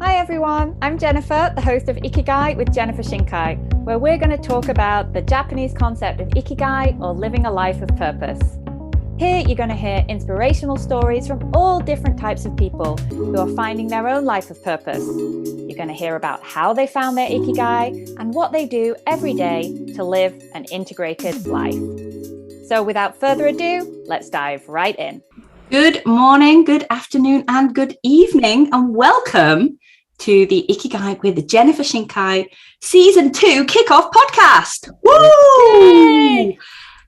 Hi everyone, I'm Jennifer, the host of Ikigai with Jennifer Shinkai, where we're going to talk about the Japanese concept of Ikigai, or living a life of purpose. Here you're going to hear inspirational stories from all different types of people who are finding their own life of purpose. You're going to hear about how they found their Ikigai and what they do every day to live an integrated life. So without further ado, let's dive right in. Good morning, good afternoon, and good evening, and welcome to the Ikigai with Jennifer Shinkai Season 2 Kickoff Podcast. Woo! Yay!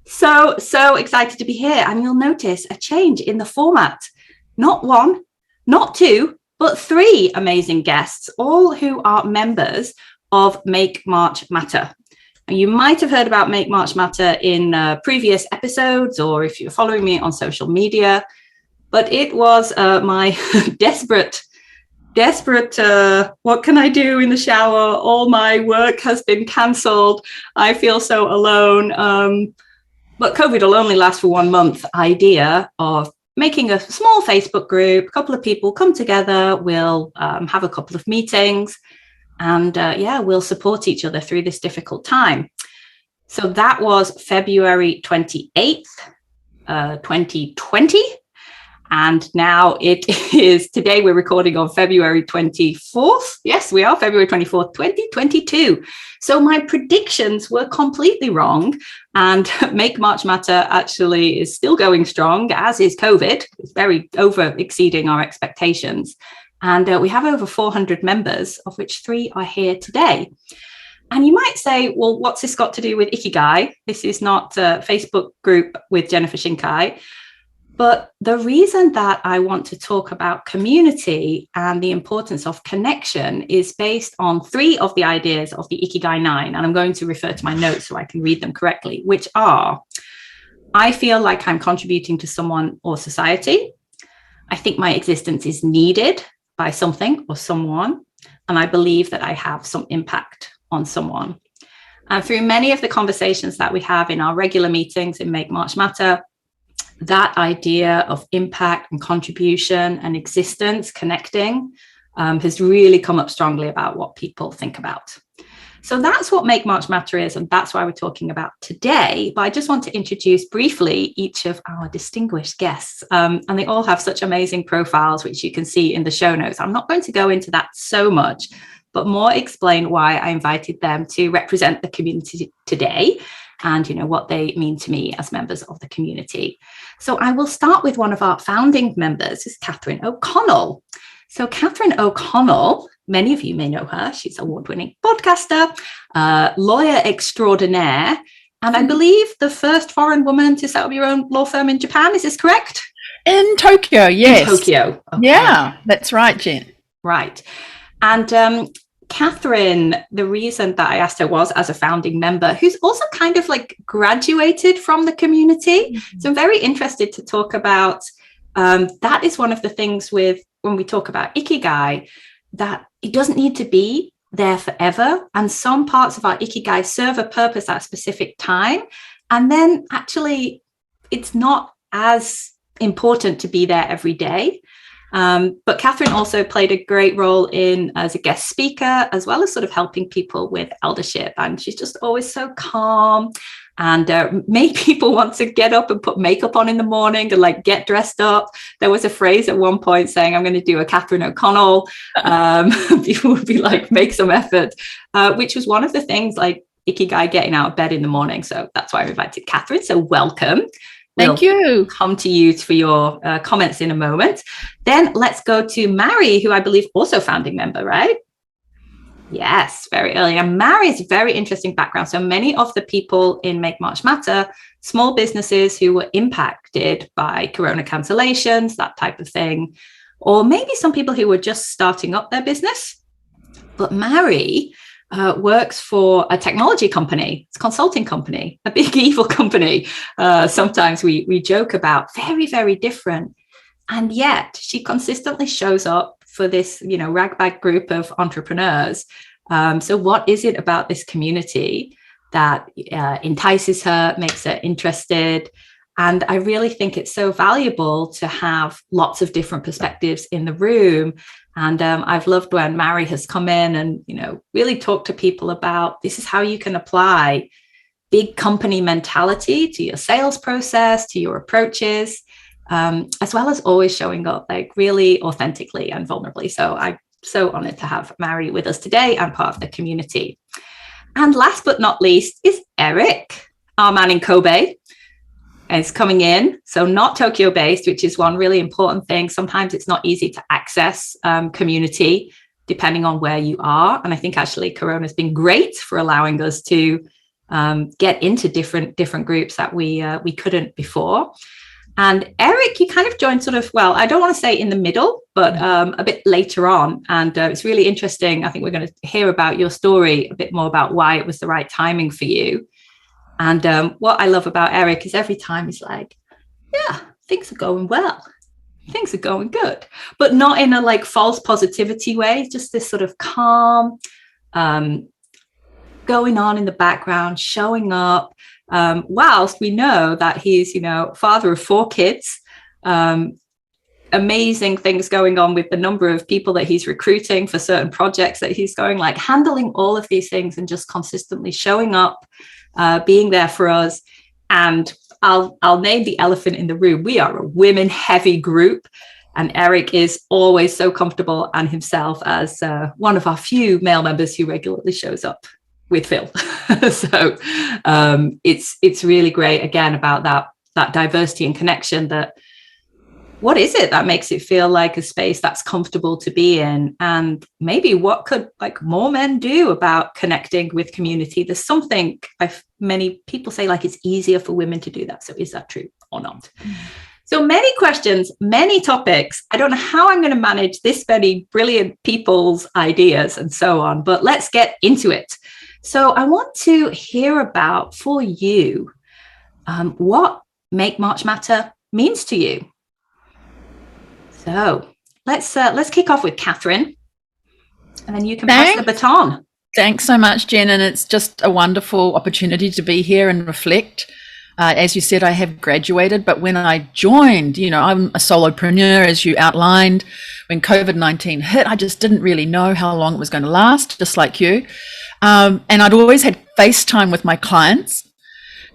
So excited to be here, and you'll notice a change in the format. Not one, not two, but three amazing guests, all who are members of Make March Matter. You might have heard about Make March Matter in previous episodes, or if you're following me on social media. But it was my desperate, what can I do in the shower? All my work has been cancelled. I feel so alone. But COVID will only last for 1 month idea of making a small Facebook group, a couple of people come together, we'll have a couple of meetings, and we'll support each other through this difficult time. So that was February 28th, 2020. And now it is, today we're recording on February 24th. Yes, we are February 24th, 2022. So my predictions were completely wrong. And Make March Matter actually is still going strong, as is COVID. It's very over exceeding our expectations. And we have over 400 members, of which 3 are here today. And you might say, well, what's this got to do with Ikigai? This is not a Facebook group with Jennifer Shinkai. But the reason that I want to talk about community and the importance of connection is based on 3 of the ideas of the Ikigai 9. And I'm going to refer to my notes so I can read them correctly, which are: I feel like I'm contributing to someone or society. I think my existence is needed by something or someone. And I believe that I have some impact on someone. And through many of the conversations that we have in our regular meetings in Make March Matter, that idea of impact and contribution and existence, connecting, has really come up strongly about what people think about. So that's what Make March Matter is, and that's why we're talking about today. But I just want to introduce briefly each of our distinguished guests. And they all have such amazing profiles, which you can see in the show notes. I'm not going to go into that so much, but more explain why I invited them to represent the community today, and what they mean to me as members of the community. So I will start with one of our founding members, is Catherine O'Connell. So Catherine O'Connell, many of you may know her. She's an award-winning podcaster, lawyer extraordinaire, and I believe the first foreign woman to set up your own law firm in Japan. Is this correct? In Tokyo, yes. In Tokyo. Okay. Yeah, that's right, Jen. Right. And Catherine, the reason that I asked her was as a founding member who's also kind of like graduated from the community. Mm-hmm. So I'm very interested to talk about that is one of the things with when we talk about Ikigai, that it doesn't need to be there forever. And some parts of our Ikigai serve a purpose at a specific time. And then actually it's not as important to be there every day. But Catherine also played a great role as a guest speaker, as well as sort of helping people with eldership. And she's just always so calm and made people want to get up and put makeup on in the morning and like get dressed up. There was a phrase at one point saying, I'm going to do a Catherine O'Connell. People would be like, make some effort, which was one of the things like Ikigai, getting out of bed in the morning. So that's why I invited Catherine. So welcome. Thank you. Come to you for your comments in a moment. Then let's go to Mary, who I believe also founding member, right? Yes, very early. And Mary's very interesting background. So many of the people in Make March Matter, small businesses who were impacted by Corona cancellations, that type of thing, or maybe some people who were just starting up their business. But Mary works for a technology company, it's a consulting company, a big evil company. Sometimes we joke about very, very different. And yet she consistently shows up for this, ragbag group of entrepreneurs. So what is it about this community that entices her, makes her interested? And I really think it's so valuable to have lots of different perspectives in the room. And I've loved when Mary has come in and, really talked to people about this is how you can apply big company mentality to your sales process, to your approaches, as well as always showing up like really authentically and vulnerably. So I'm so honored to have Mary with us today and part of the community. And last but not least is Eric, our man in Kobe. Is coming in, so not Tokyo based, which is one really important thing. Sometimes it's not easy to access community depending on where you are, and I think actually Corona has been great for allowing us to get into different groups that we couldn't before. And Eric, you kind of joined sort of, well, I don't want to say in the middle, but a bit later on, and it's really interesting. I think we're going to hear about your story, a bit more about why it was the right timing for you. And what I love about Eric is every time he's like, yeah, things are going well. Things are going good, but not in a like false positivity way, just this sort of calm going on in the background, showing up, whilst we know that he's, father of 4 kids, amazing things going on with the number of people that he's recruiting for certain projects that he's going, like handling all of these things and just consistently showing up, being there for us. And I'll name the elephant in the room. We are a women heavy group, and Eric is always so comfortable and himself as one of our few male members who regularly shows up with Phil. So it's really great again about that diversity and connection. That what is it that makes it feel like a space that's comfortable to be in? And maybe what could like more men do about connecting with community? There's something many people say like it's easier for women to do that. So is that true or not? So many questions, many topics. I don't know how I'm going to manage this many brilliant people's ideas and so on, but let's get into it. So I want to hear about for you what Make March Matter means to you. So let's kick off with Catherine, and then you can pass the baton. Thanks so much, Jen, and it's just a wonderful opportunity to be here and reflect. As you said, I have graduated, but when I joined, I'm a solopreneur, as you outlined. When COVID-19 hit, I just didn't really know how long it was going to last, just like you. And I'd always had FaceTime with my clients.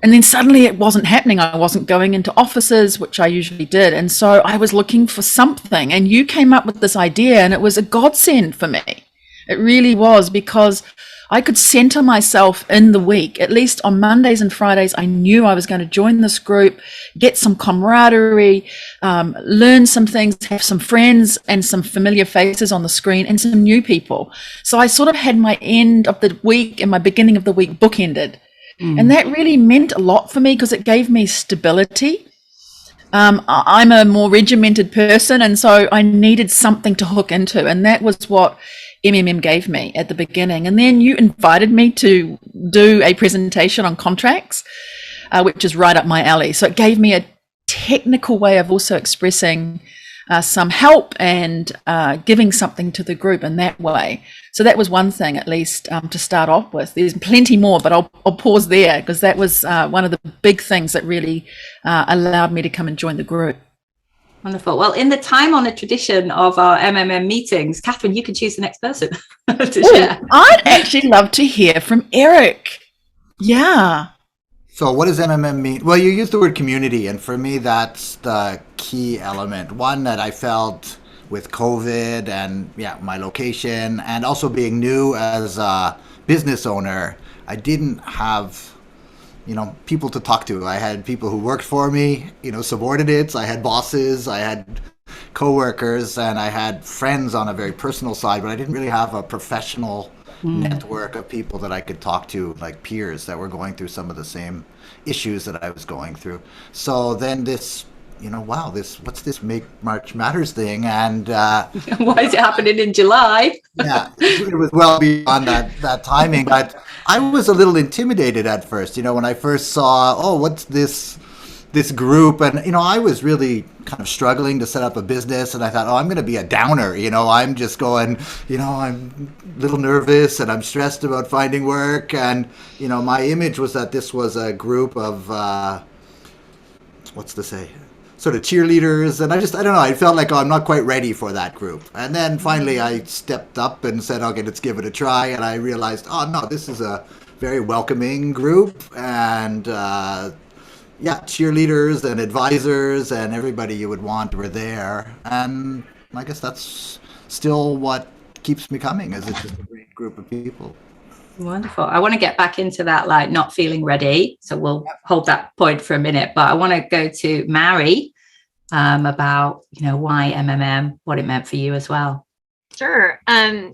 And then suddenly it wasn't happening. I wasn't going into offices, which I usually did. And so I was looking for something. And you came up with this idea, and it was a godsend for me. It really was, because I could center myself in the week. At least on Mondays and Fridays, I knew I was going to join this group, get some camaraderie, learn some things, have some friends and some familiar faces on the screen and some new people. So I sort of had my end of the week and my beginning of the week bookended. And that really meant a lot for me because it gave me stability. I'm a more regimented person, and so I needed something to hook into, and that was what MMM gave me at the beginning. And then you invited me to do a presentation on contracts, which is right up my alley. So it gave me a technical way of also expressing some help and giving something to the group in that way. So that was one thing, at least, to start off with. There's plenty more, but I'll pause there, because that was one of the big things that really allowed me to come and join the group. Wonderful. Well, in the time-honored tradition of our MMM meetings, Catherine, you can choose the next person to share. I'd actually love to hear from Eric. Yeah. So what does MMM mean? Well, you used the word community, and for me, that's the key element. One that I felt with COVID and my location, and also being new as a business owner, I didn't have people to talk to. I had people who worked for me, subordinates. I had bosses. I had coworkers, and I had friends on a very personal side, but I didn't really have a professional network of people that I could talk to, like peers that were going through some of the same issues that I was going through. So then this, what's this Make March Matters thing? And why is it happening in July? Yeah, it was well beyond that timing. But I was a little intimidated at first, when I first saw, what's this group? And, I was really kind of struggling to set up a business, and I thought, I'm going to be a downer. I'm just going, I'm a little nervous and I'm stressed about finding work. And, my image was that this was a group of what's to say, sort of cheerleaders, and I don't know, I felt like, oh, I'm not quite ready for that group. And then finally I stepped up and said, okay, let's give it a try, and I realized, oh no, this is a very welcoming group, and cheerleaders and advisors and everybody you would want were there, and I guess that's still what keeps me coming, is it's just a great group of people. Wonderful. I want to get back into that, like not feeling ready. So we'll hold that point for a minute, but I want to go to Mary about, why MMM, what it meant for you as well. Sure.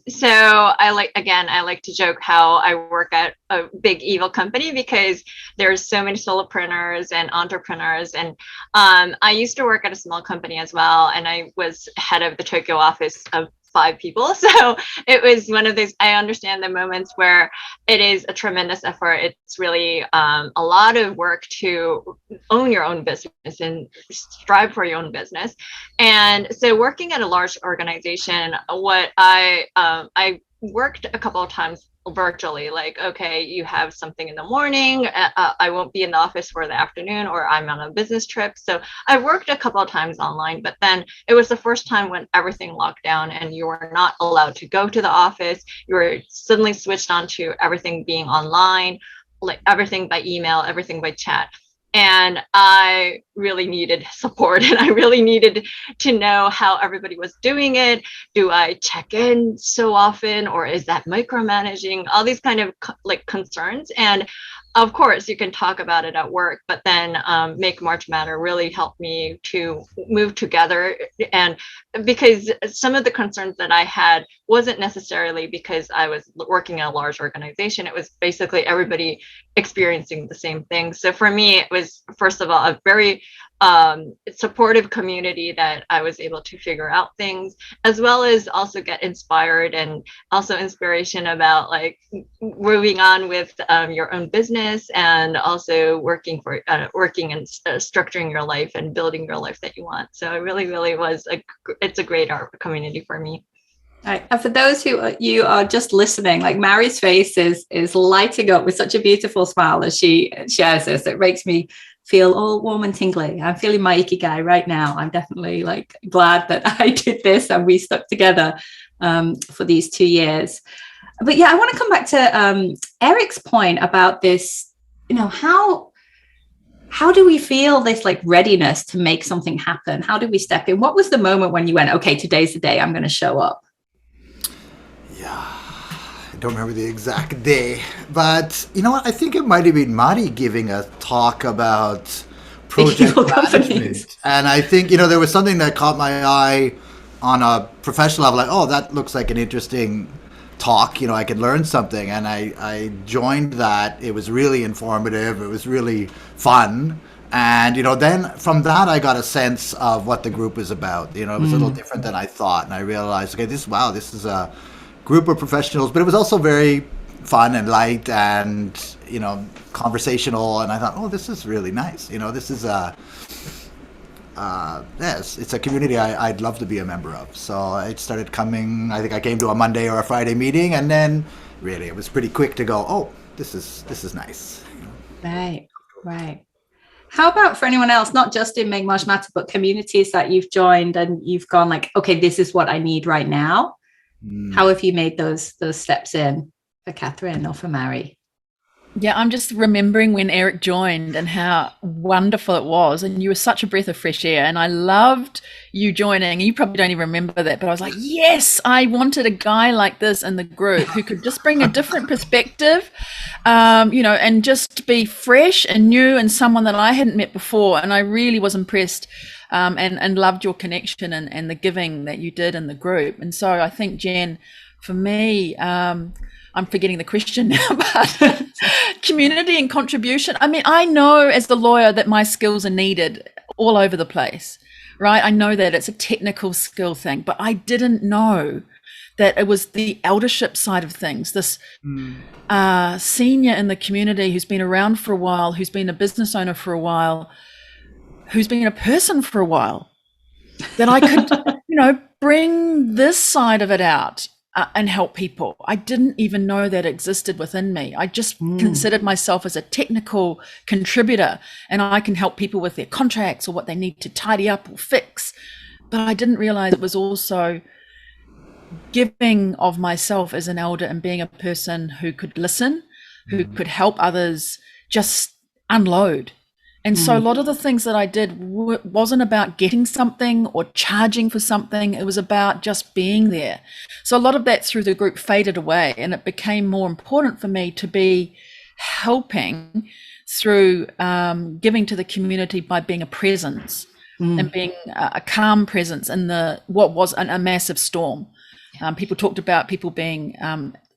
So I like to joke how I work at a big evil company, because there's so many solopreneurs and entrepreneurs. And I used to work at a small company as well. And I was head of the Tokyo office of 5 people. So it was one of those, I understand the moments where it is a tremendous effort. It's really a lot of work to own your own business and strive for your own business. And so working at a large organization, what I worked a couple of times virtually, like, okay, you have something in the morning, I won't be in the office for the afternoon, or I'm on a business trip. So I worked a couple of times online, but then it was the first time when everything locked down and you were not allowed to go to the office. You were suddenly switched on to everything being online, like everything by email, everything by chat. And I really needed support, and I really needed to know how everybody was doing it. Do I check in so often, or is that micromanaging? All these kind of concerns. And of course, you can talk about it at work, but then Make March Matter really helped me to move together. And because some of the concerns that I had wasn't necessarily because I was working in a large organization, it was basically everybody experiencing the same thing. So for me, it was, first of all, a very supportive community that I was able to figure out things, as well as also get inspired, and also inspiration about like moving on with your own business, and also working and structuring your life and building your life that you want. So it really was it's a great art community for me. Right. And for those who you are just listening, like Mary's face is lighting up with such a beautiful smile as she shares this. It makes me feel all warm and tingly. I'm feeling my Ikigai right now. I'm definitely like glad that I did this and we stuck together for these 2 years. But yeah, I want to come back to Eric's point about this, how do we feel this like readiness to make something happen? How do we step in? What was the moment when you went, okay, today's the day I'm going to show up? Yeah, I don't remember the exact day, but you know what? I think it might have been Mari giving a talk about project management. And I think, there was something that caught my eye on a professional level, like, oh, that looks like an interesting talk, I could learn something. And I joined that. It was really informative. It was really fun. And, then from that, I got a sense of what the group is about. It was a little different than I thought. And I realized, okay, this is a group of professionals, but it was also very fun and light and, conversational. And I thought, oh, this is really nice. This is yes, it's a community I'd love to be a member of. So I started coming. I think I came to a Monday or a Friday meeting, and then really it was pretty quick to go, oh, this is nice. Right. How about for anyone else, not just in Make March Matter, but communities that you've joined and you've gone like, okay, this is what I need right now? How have you made those steps in, for Catherine or for Mary? Yeah, I'm just remembering when Eric joined and how wonderful it was. And you were such a breath of fresh air. And I loved you joining. You probably don't even remember that, but I was like, yes, I wanted a guy like this in the group who could just bring a different perspective, and just be fresh and new and someone that I hadn't met before. And I really was impressed and loved your connection and the giving that you did in the group. And so I think, Jen, for me, I'm forgetting the question now, but community and contribution. I mean, I know as the lawyer that my skills are needed all over the place, right? I know that it's a technical skill thing, but I didn't know that it was the eldership side of things, this senior in the community who's been around for a while, who's been a business owner for a while, who's been a person for a while, that I could, bring this side of it out. and help people. I didn't even know that existed within me. I just considered myself as a technical contributor, and I can help people with their contracts or what they need to tidy up or fix. But I didn't realize it was also giving of myself as an elder and being a person who could listen, who could help others just unload. And so a lot of the things that I did wasn't about getting something or charging for something. It was about just being there. So a lot of that through the group faded away, and it became more important for me to be helping through giving to the community by being a presence and being a calm presence in what was a massive storm. People talked about people being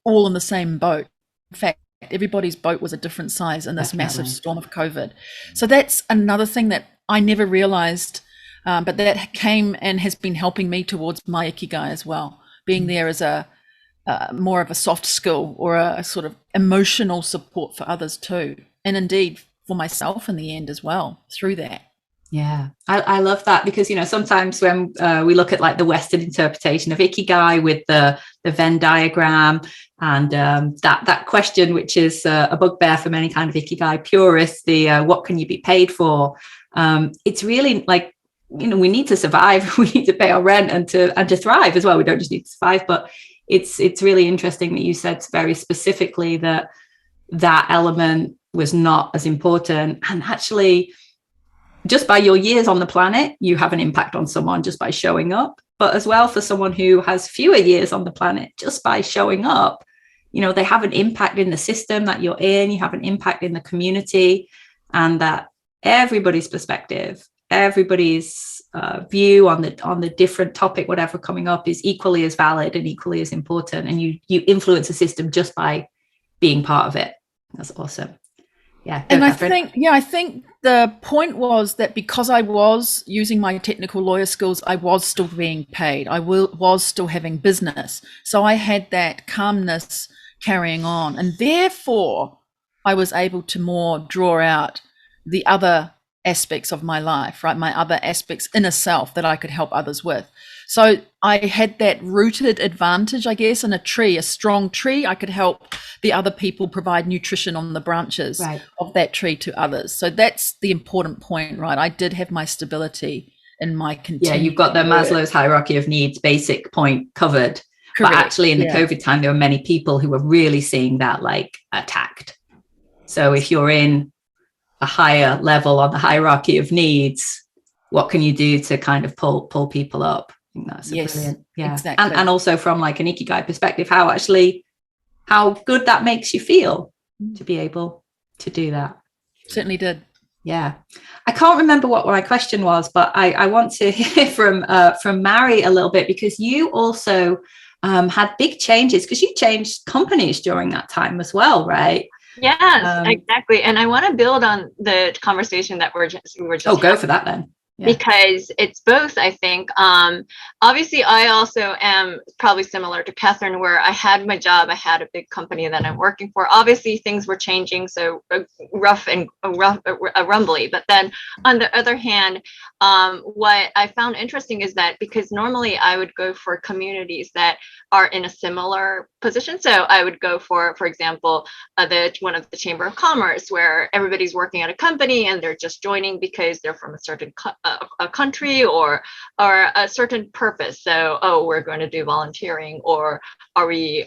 all in the same boat. In fact, everybody's boat was a different size in this massive storm of COVID. So that's another thing that I never realized, but that came and has been helping me towards my Ikigai as well. Being there as a more of a soft skill or a sort of emotional support for others too. And indeed for myself in the end as well through that. Yeah, I love that, because, sometimes when we look at like the Western interpretation of Ikigai with the Venn diagram and that question, which is a bugbear for many kind of Ikigai purists, the what can you be paid for? It's really like, we need to survive, we need to pay our rent and to thrive as well. We don't just need to survive, but it's really interesting that you said very specifically that element was not as important, and actually, just by your years on the planet, you have an impact on someone just by showing up. But as well, for someone who has fewer years on the planet, just by showing up, they have an impact in the system that you're in, you have an impact in the community, and that everybody's perspective, everybody's view on the different topic, whatever coming up, is equally as valid and equally as important. And you influence the system just by being part of it. That's awesome. Yeah. And I think the point was that because I was using my technical lawyer skills, I was still being paid. I was still having business. So I had that calmness carrying on. And therefore, I was able to more draw out the other aspects of my life, right? My other aspects, inner self, that I could help others with. So I had that rooted advantage, I guess, in a strong tree. I could help the other people provide nutrition on the branches of that tree to others. So that's the important point, right? I did have my stability in my continued. Yeah, you've got the Maslow's hierarchy of needs basic point covered. Correct. But actually in the COVID time, there were many people who were really seeing that like attacked. So if you're in a higher level on the hierarchy of needs, what can you do to kind of pull people up? I think that's brilliant. Yeah, exactly. And also from like an Ikigai perspective, how good that makes you feel to be able to do that. Certainly did. Yeah, I can't remember what my question was, but I want to hear from Mary a little bit, because you also had big changes, because you changed companies during that time as well, right? Yes, exactly. And I want to build on the conversation that we were just go for that then. Yeah. Because it's both, I think. Obviously, I also am probably similar to Catherine, where I had my job, I had a big company that I'm working for. Obviously, things were changing, so rumbly. But then, on the other hand, what I found interesting is that because normally I would go for communities that are in a similar position. So I would go for example, one of the Chamber of Commerce, where everybody's working at a company and they're just joining because they're from a certain a country or a certain purpose. So, we're going to do volunteering, or are we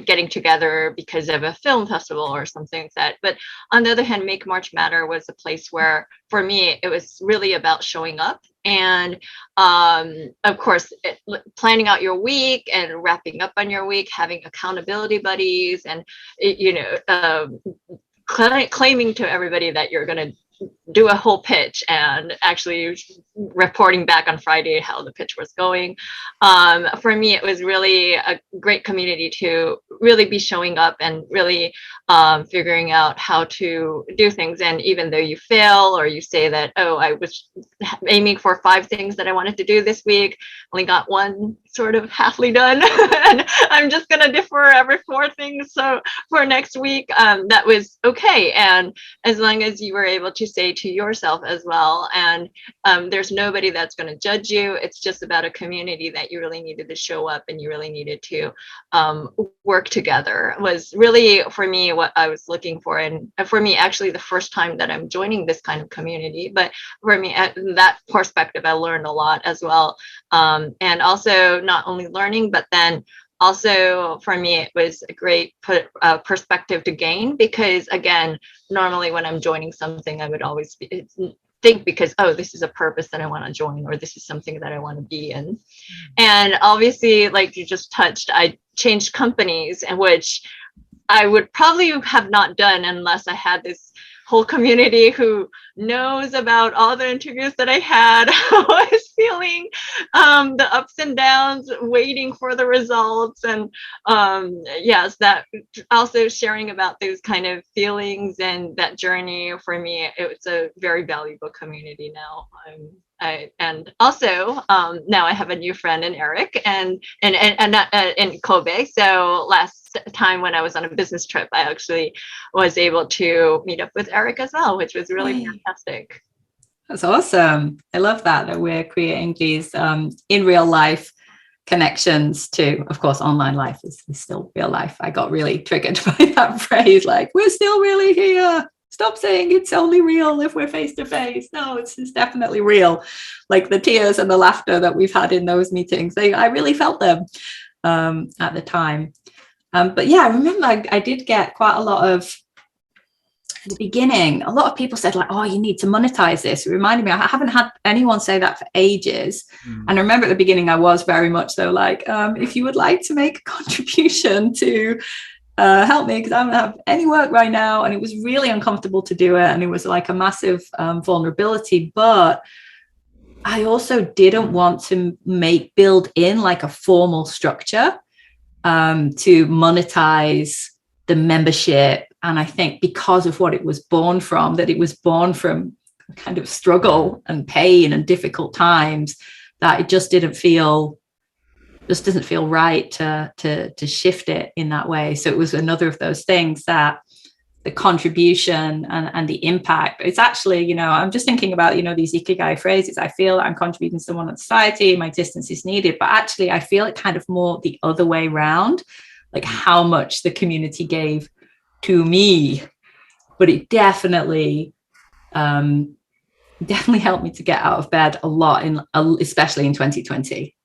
getting together because of a film festival or something like that. But on the other hand, Make March Matter was a place where, for me, it was really about showing up. And of course, planning out your week and wrapping up on your week, having accountability buddies, and claiming to everybody that you're going to do a whole pitch and actually reporting back on Friday how the pitch was going. For me, it was really a great community to really be showing up and really figuring out how to do things. And even though you fail, or you say that, I was aiming for 5 things that I wanted to do this week, only got 1 sort of halfly done. And I'm just going to defer every 4 things. So for next week, that was okay. And as long as you were able to say to yourself as well, and there's nobody that's going to judge you. It's just about a community that you really needed to show up and you really needed to work together, was really, for me, what I was looking for. And for me, actually, the first time that I'm joining this kind of community. But for me, at that perspective, I learned a lot as well. And also not only learning, but then also for me, it was a great perspective to gain, because again, normally when I'm joining something, I would always think, because, oh, this is a purpose that I want to join, or this is something that I want to be in. And obviously, like you just touched, I changed companies, in which I would probably have not done unless I had this whole community who knows about all the interviews that I had, how I was feeling, the ups and downs, waiting for the results. And yes, that also sharing about those kind of feelings and that journey, for me, it's a very valuable community now. And also now I have a new friend in Eric and in Kobe. So last time when I was on a business trip, I actually was able to meet up with Eric as well, which was really fantastic. That's awesome. I love that we're creating these in real life connections to, of course, online life is still real life. I got really triggered by that phrase, like, we're still really here. Stop saying it's only real if we're face to face. No, it's definitely real. Like the tears and the laughter that we've had in those meetings, I really felt them at the time. But yeah, I remember I did get quite a lot of, at the beginning, a lot of people said like, oh, you need to monetize this. It reminded me, I haven't had anyone say that for ages. And I remember at the beginning, I was very much so like, if you would like to make a contribution to help me, because I don't have any work right now. And it was really uncomfortable to do it. And it was like a massive vulnerability. But I also didn't want to build in like a formal structure to monetize the membership. And I think because of what it was born from, that it was born from kind of struggle and pain and difficult times, that it just doesn't feel right to shift it in that way. So it was another of those things that the contribution and the impact, it's actually, I'm just thinking about, these Ikigai phrases. I feel I'm contributing to someone in society, my existence is needed, but actually I feel it kind of more the other way around, like how much the community gave to me. But it definitely helped me to get out of bed a lot, especially in 2020.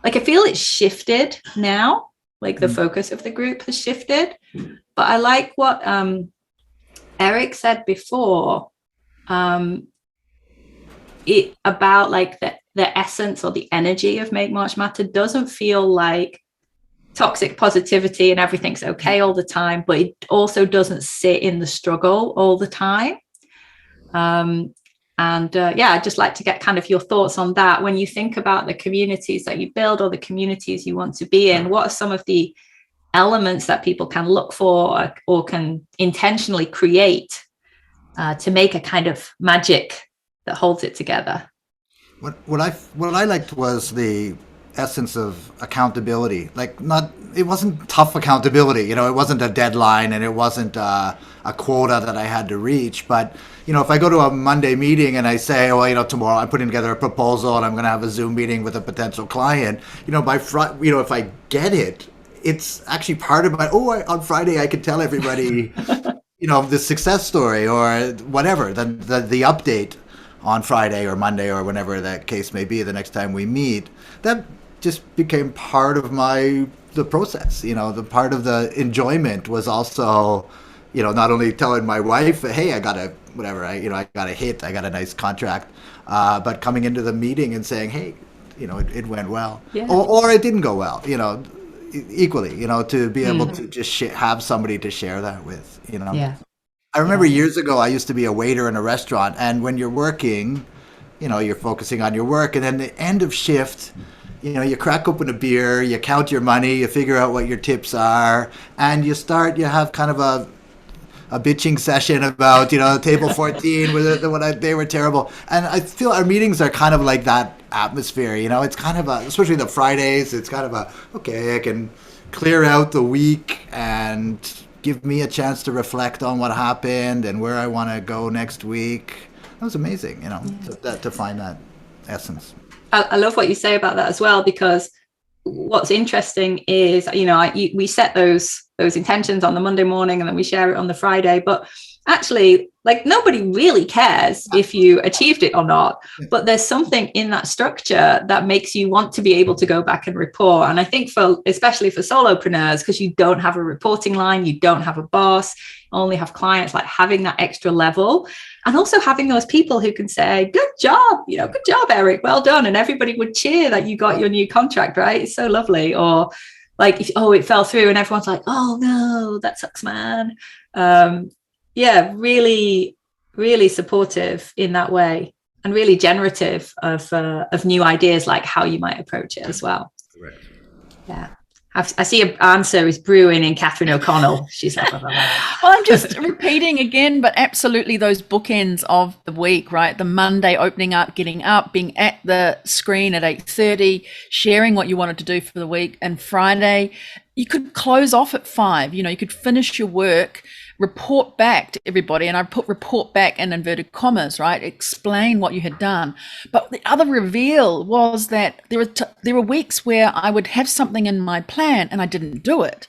Like I feel it's shifted now, like the focus of the group has shifted. But I like what Eric said before, it about like the essence or the energy of Make March Matter doesn't feel like toxic positivity and everything's okay all the time, but it also doesn't sit in the struggle all the time. I'd just like to get kind of your thoughts on that. When you think about the communities that you build or the communities you want to be in, what are some of the elements that people can look for or can intentionally create to make a kind of magic that holds it together? What I liked was the essence of accountability. Like it wasn't tough accountability. It wasn't a deadline and it wasn't a quota that I had to reach. But if I go to a Monday meeting and I say, tomorrow I'm putting together a proposal and I'm going to have a Zoom meeting with a potential client, by Friday, if I get it, it's actually part of my, on Friday I could tell everybody, the success story or whatever, the update on Friday or Monday or whenever that case may be, the next time we meet. That just became part of the process. The part of the enjoyment was also, not only telling my wife, hey, I got a hit, I got a nice contract, but coming into the meeting and saying, hey, it went well, or it didn't go well, equally, to be able to just have somebody to share that with, Yeah. I remember years ago, I used to be a waiter in a restaurant, and when you're working, you're focusing on your work, and then the end of shift, you crack open a beer, you count your money, you figure out what your tips are, and you have kind of a bitching session about, table 14, they were terrible. And I feel our meetings are kind of like that atmosphere. It's kind of especially the Fridays, it's kind of okay, I can clear out the week and give me a chance to reflect on what happened and where I want to go next week. That was amazing, to find that essence. I love what you say about that as well, because what's interesting is, we set those intentions on the Monday morning and then we share it on the Friday, but actually, like, nobody really cares if you achieved it or not, but there's something in that structure that makes you want to be able to go back and report. And I think especially for solopreneurs, because you don't have a reporting line, you don't have a boss, only have clients, like having that extra level, and also having those people who can say, good job, Eric, well done. And everybody would cheer that you got your new contract, right? It's so lovely. Or like, it fell through and everyone's like, oh no, that sucks, man. Really, really supportive in that way, and really generative of new ideas, like how you might approach it as well. Correct. Yeah. I see an answer is brewing in Catherine O'Connell. She's like, well, I'm just repeating again, but absolutely those bookends of the week, right? The Monday opening up, getting up, being at the screen at 8:30, sharing what you wanted to do for the week. And Friday, you could close off at 5. You could finish your work, report back to everybody, and I put report back in inverted commas, right? Explain what you had done. But the other reveal was that there were weeks where I would have something in my plan and I didn't do it.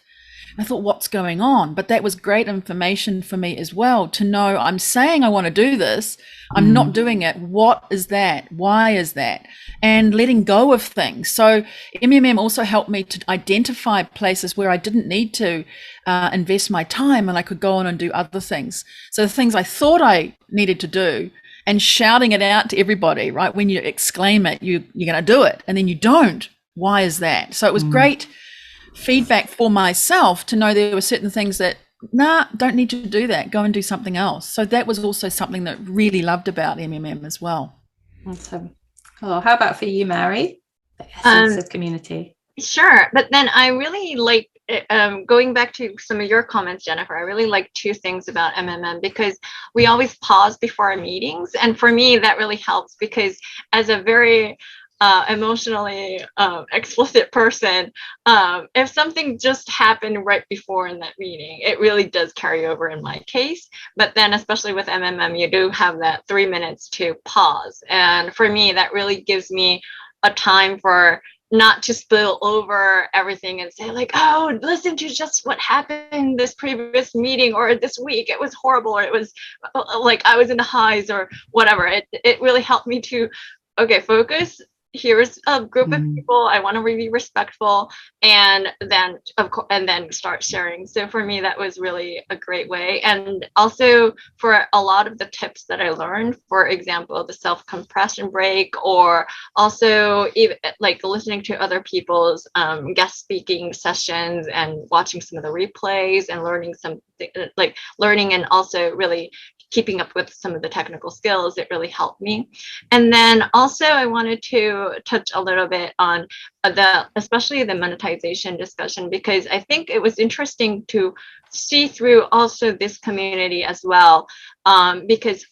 I thought, what's going on? But that was great information for me as well, to know I'm saying I want to do this, I'm not doing it. What is that? Why is that? And letting go of things. So MMM also helped me to identify places where I didn't need to invest my time, and I could go on and do other things. So the things I thought I needed to do, and shouting it out to everybody, right? When you exclaim it, you're going to do it, and then you don't. Why is that? So it was great feedback for myself to know there were certain things that, don't need to do that. Go and do something else. So that was also something that really loved about MMM as well. Awesome. Oh, how about for you, Mary? The essence of community. Sure. But then I really like, going back to some of your comments, Jennifer, I really like 2 things about MMM, because we always pause before our meetings. And for me, that really helps, because as a very emotionally explicit person, if something just happened right before in that meeting, it really does carry over in my case. But then especially with MMM, you do have that 3 minutes to pause, and for me that really gives me a time for not to spill over everything and say like, oh, listen to just what happened this previous meeting or this week, it was horrible, or it was like I was in the highs or whatever. It really helped me to focus. Here's a group of people, I want to be respectful, and then start sharing. So for me, that was really a great way. And also for a lot of the tips that I learned, for example, the self-compression break, or also even like listening to other people's guest speaking sessions and watching some of the replays and learning and also really keeping up with some of the technical skills, it really helped me. And then also I wanted to touch a little bit on especially the monetization discussion, because I think it was interesting to see through also this community as well, because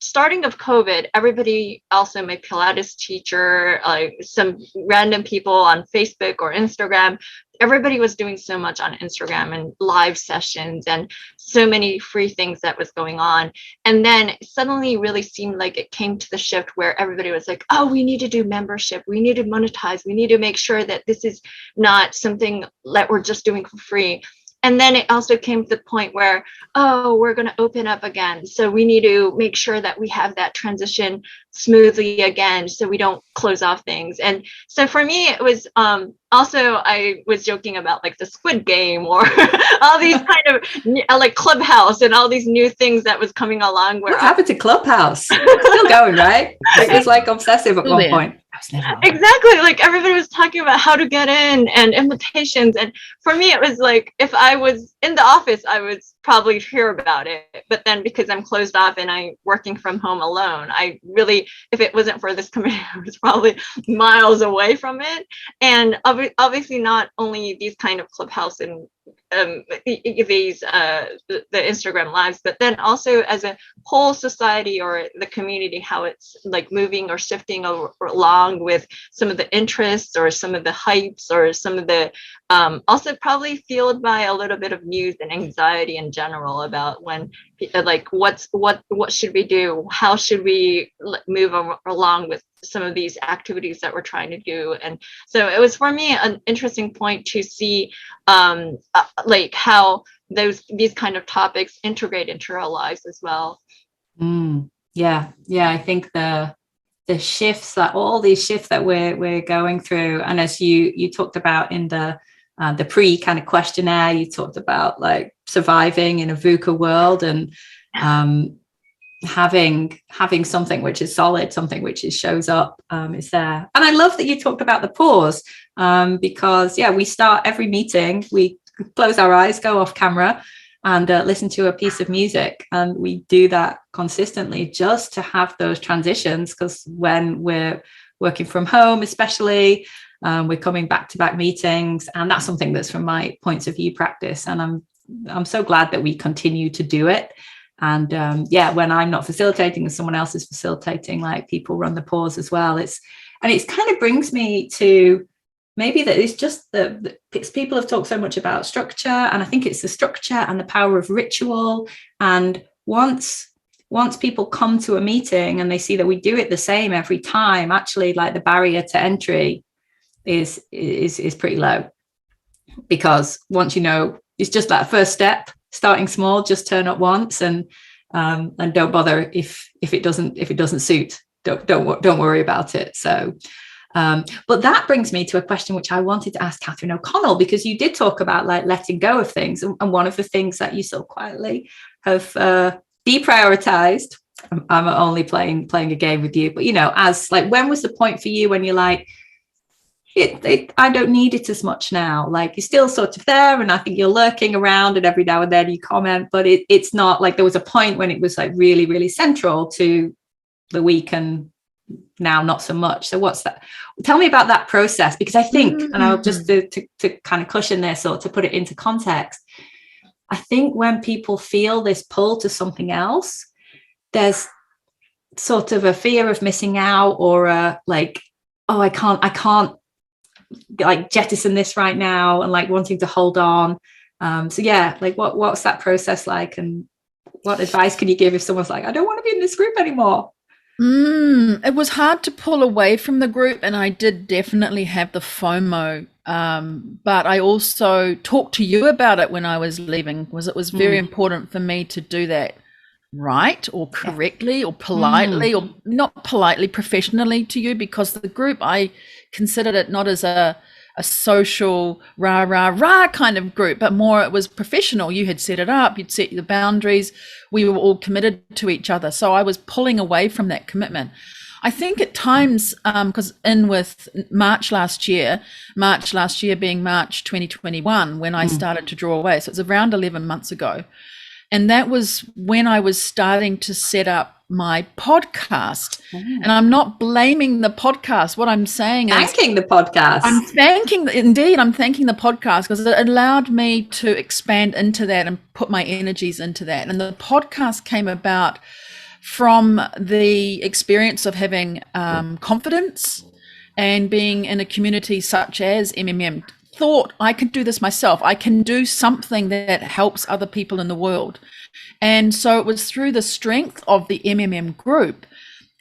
starting of COVID, everybody, also my Pilates teacher, some random people on Facebook or Instagram, everybody was doing so much on Instagram and live sessions and so many free things that was going on. And then suddenly really seemed like it came to the shift where everybody was like, oh, we need to do membership. We need to monetize. We need to make sure that this is not something that we're just doing for free. And then it also came to the point where, oh, we're going to open up again. So we need to make sure that we have that transition smoothly again, so we don't close off things. And so for me, it was also, I was joking about like the Squid Game or all these kind of like Clubhouse and all these new things that was coming along. Where what happened to Clubhouse? It's still going, right? It was like obsessive at one point. Exactly. Like everybody was talking about how to get in and invitations. And for me, it was like, if I was in the office, I would probably hear about it. But then because I'm closed off and I'm working from home alone, I really, if it wasn't for this community, I was probably miles away from it. And obviously not only these kind of Clubhouse and the Instagram lives, but then also as a whole society or the community, how it's like moving or shifting along with some of the interests or some of the hypes or some of the also probably fueled by a little bit of news and anxiety in general about when like what should we do, how should we move along with some of these activities that we're trying to do. And so it was for me an interesting point to see like how these kind of topics integrate into our lives as well. Yeah, I think the shifts, that all these shifts that we're going through, and as you talked about in the pre kind of questionnaire, you talked about like surviving in a VUCA world and having something which is solid, something which shows up is there. And I love that you talked about the pause because we start every meeting, we close our eyes, go off camera and listen to a piece of music, and we do that consistently just to have those transitions, because when we're working from home especially, we're coming back to back meetings, and that's something that's from my points of view practice, and I'm so glad that we continue to do it. And when I'm not facilitating and someone else is facilitating, like people run the pause as well. It kind of brings me to maybe that it's just people have talked so much about structure, and I think it's the structure and the power of ritual. And once people come to a meeting and they see that we do it the same every time, actually like the barrier to entry is pretty low, because once it's just that first step, starting small, just turn up once and don't bother if it doesn't suit, don't worry about it. So but that brings me to a question which I wanted to ask Catherine O'Connell, because you did talk about like letting go of things, and one of the things that you so quietly have deprioritized. I'm only playing a game with you, but as like, when was the point for you when you're like, I don't need it as much now? Like, you're still sort of there, and I think you're lurking around, and every now and then you comment, but it's not like there was a point when it was like really, really central to the week, and now not so much. So what's that? Tell me about that process, because I think, and I'll just to kind of cushion this or to put it into context, I think when people feel this pull to something else, there's sort of a fear of missing out, or like, oh, I can't like jettison this right now, and like wanting to hold on. Like what's that process like, and what advice can you give if someone's like, I don't want to be in this group anymore? It was hard to pull away from the group, and I did definitely have the FOMO. But I also talked to you about it when I was leaving, because it was very important for me to do that right, or correctly, or politely, or not politely, professionally to you, because the group, I considered it not as a social rah kind of group, but more it was professional. You had set it up, you'd set the boundaries, we were all committed to each other. So I was pulling away from that commitment. I think at times, because with March last year being March 2021, when I started to draw away, so it's around 11 months ago. And that was when I was starting to set up my podcast. And I'm not blaming the podcast. What I'm saying is thanking the podcast. I'm thanking the podcast, because it allowed me to expand into that and put my energies into that. And the podcast came about from the experience of having confidence and being in a community such as MMM. Thought I could do this myself. I can do something that helps other people in the world. And so it was through the strength of the MMM group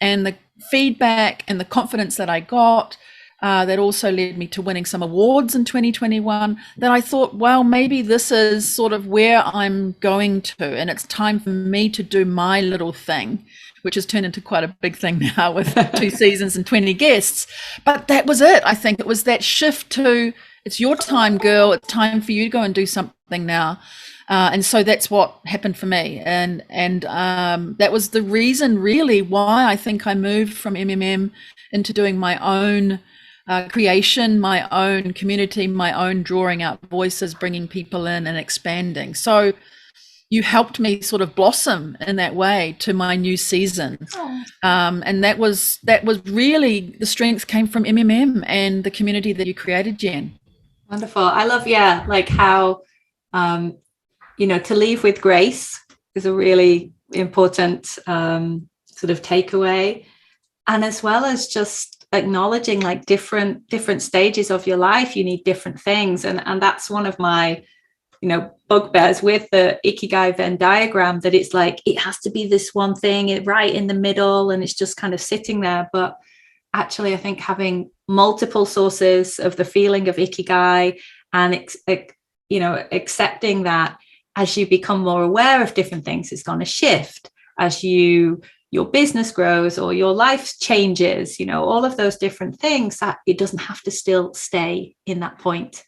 and the feedback and the confidence that I got that also led me to winning some awards in 2021, that I thought, well, maybe this is sort of where I'm going to, and it's time for me to do my little thing, which has turned into quite a big thing now with 2 seasons and 20 guests. But that was it. I think it was that shift to, it's your time, girl. It's time for you to go and do something now. And so that's what happened for me. And that was the reason really why I think I moved from MMM into doing my own creation, my own community, my own drawing out voices, bringing people in and expanding. So you helped me sort of blossom in that way to my new season. And that was really, the strength came from MMM and the community that you created, Jen. Wonderful. I love, like how To leave with grace is a really important sort of takeaway. And as well as just acknowledging like different stages of your life, you need different things. And that's one of my, bugbears with the Ikigai Venn diagram, that it's like, it has to be this one thing right in the middle, and it's just kind of sitting there. But actually, I think having multiple sources of the feeling of Ikigai, and accepting that as you become more aware of different things, it's going to shift as your business grows or your life changes, all of those different things, that it doesn't have to still stay in that point.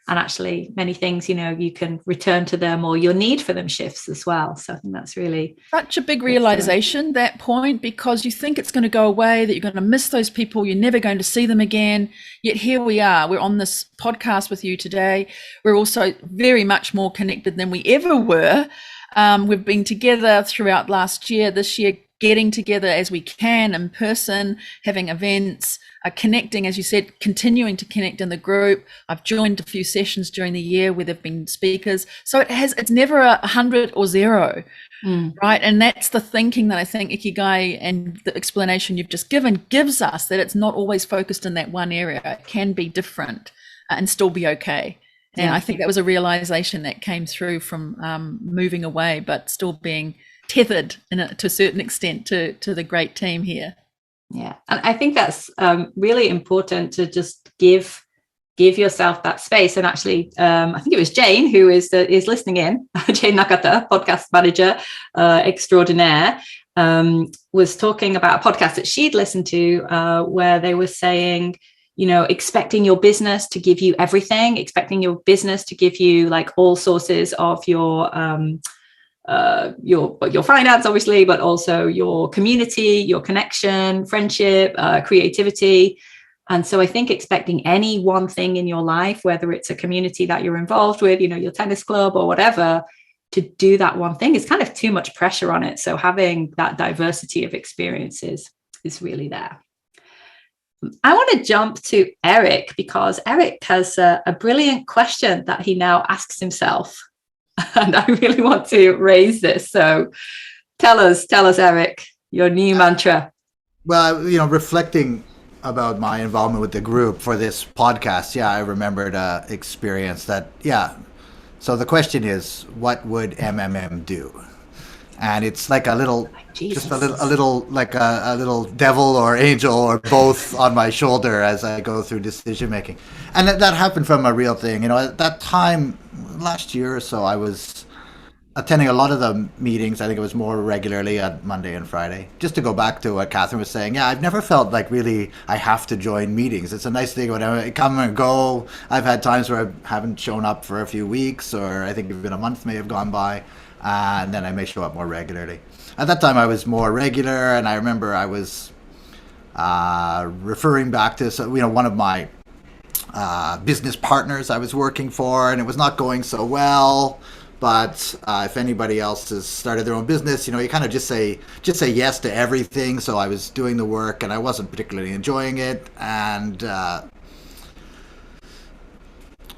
And actually many things, you can return to them, or your need for them shifts as well. So I think that's really such a big realization, that point, because you think it's going to go away, that you're going to miss those people, you're never going to see them again. Yet here we are, we're on this podcast with you today. We're also very much more connected than we ever were. We've been together throughout last year, this year, getting together as we can in person, having events, connecting, as you said, continuing to connect in the group. I've joined a few sessions during the year where there've been speakers. So it's never 100 or 0, right? And that's the thinking that I think Ikigai and the explanation you've just given gives us, that it's not always focused in that one area. It can be different and still be okay. And I think that was a realization that came through from moving away, but still being tethered to a certain extent to the great team here. Yeah, and I think that's really important, to just give yourself that space. And actually, I think it was Jane who is listening in. Jane Nakata, podcast manager extraordinaire, was talking about a podcast that she'd listened to where they were saying, expecting your business to give you everything, expecting your business to give you like all sources of your finance, obviously, but also your community, your connection, friendship, creativity. And so I think expecting any one thing in your life, whether it's a community that you're involved with, your tennis club or whatever, to do that one thing is kind of too much pressure on it. So having that diversity of experiences is really there. I want to jump to Eric, because Eric has a brilliant question that he now asks himself. And I really want to raise this. So tell us, Eric, your new mantra. Well, reflecting about my involvement with the group for this podcast, I remembered an experience that, So the question is, what would MMM do? And it's like a little, just a little like a little devil or angel or both on my shoulder as I go through decision making. And that happened from a real thing. At that time, last year or so, I was attending a lot of the meetings. I think it was more regularly on Monday and Friday. Just to go back to what Catherine was saying, I've never felt like really I have to join meetings. It's a nice thing when I come and go. I've had times where I haven't shown up for a few weeks, or I think even a month may have gone by. And then I may show up more regularly. At that time, I was more regular, and I remember I was referring back to one of my business partners I was working for, and it was not going so well. But if anybody else has started their own business, you kind of just say yes to everything. So I was doing the work, and I wasn't particularly enjoying it, and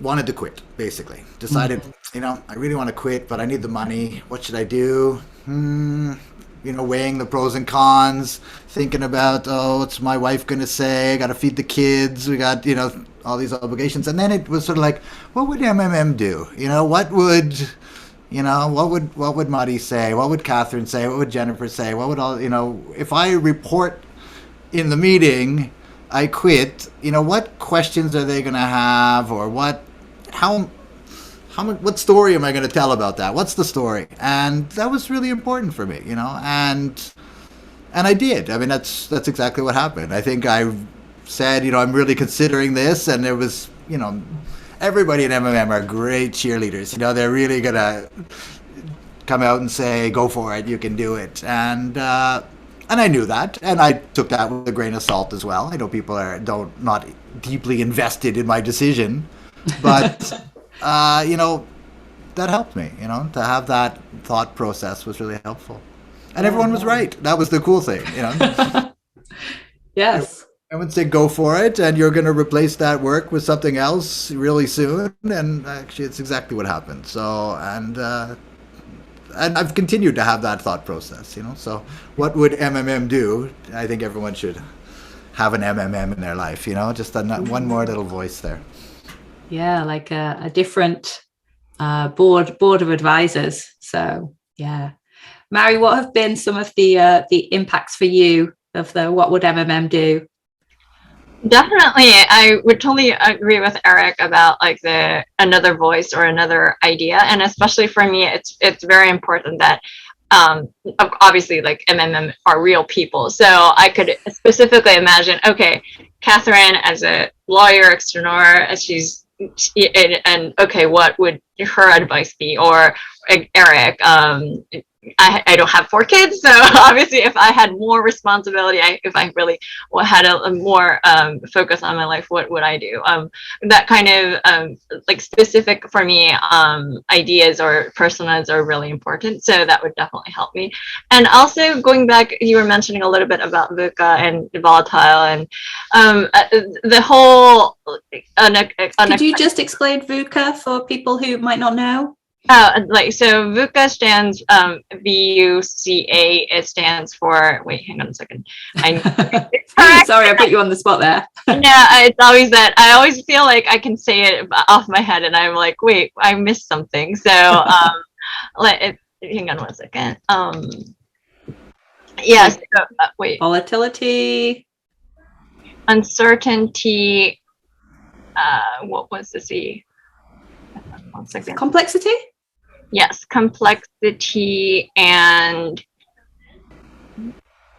wanted to quit, basically. Decided, I really want to quit, but I need the money. What should I do? Weighing the pros and cons, thinking about, what's my wife going to say? I got to feed the kids. We got, all these obligations. And then it was sort of like, what would MMM do? What would Muddy say? What would Catherine say? What would Jennifer say? What would if I report in the meeting, I quit, what questions are they going to have, or what story am I going to tell about that? What's the story? And that was really important for me, and I did. I mean, that's exactly what happened. I think I said, I'm really considering this, and there was, everybody in MMM are great cheerleaders. They're really going to come out and say, go for it, you can do it. And I knew that, and I took that with a grain of salt as well. I know people are not deeply invested in my decision, but that helped me. To have that thought process was really helpful, and everyone was right. That was the cool thing. Yes, I would say go for it, and you're going to replace that work with something else really soon. And actually, it's exactly what happened. So, and I've continued to have that thought process, So, what would MMM do? I think everyone should have an MMM in their life, just one more little voice there. Yeah, like a different board of advisors. So, yeah. Mary, what have been some of the impacts for you of the what would MMM do? Definitely, I would totally agree with Eric about like another voice or another idea, and especially for me, it's very important that obviously like MMM are real people. So I could specifically imagine, okay, Catherine as a lawyer externor, as and okay, what would her advice be? Or Eric, I don't have 4 kids, so obviously if I had more responsibility, if I really had a more focus on my life, what would I do? That kind of like specific for me ideas or personas are really important, so that would definitely help me. And also going back, you were mentioning a little bit about VUCA and volatile and the whole Could you just explain VUCA for people who might not know? So VUCA stands VUCA. It stands for. Wait, hang on a second. Sorry, I put you on the spot there. Yeah, it's always that. I always feel like I can say it off my head, and I'm like, wait, I missed something. So hang on one second. Yes. Wait. Volatility. Uncertainty. What was the C? 1 second. Complexity. Yes, complexity and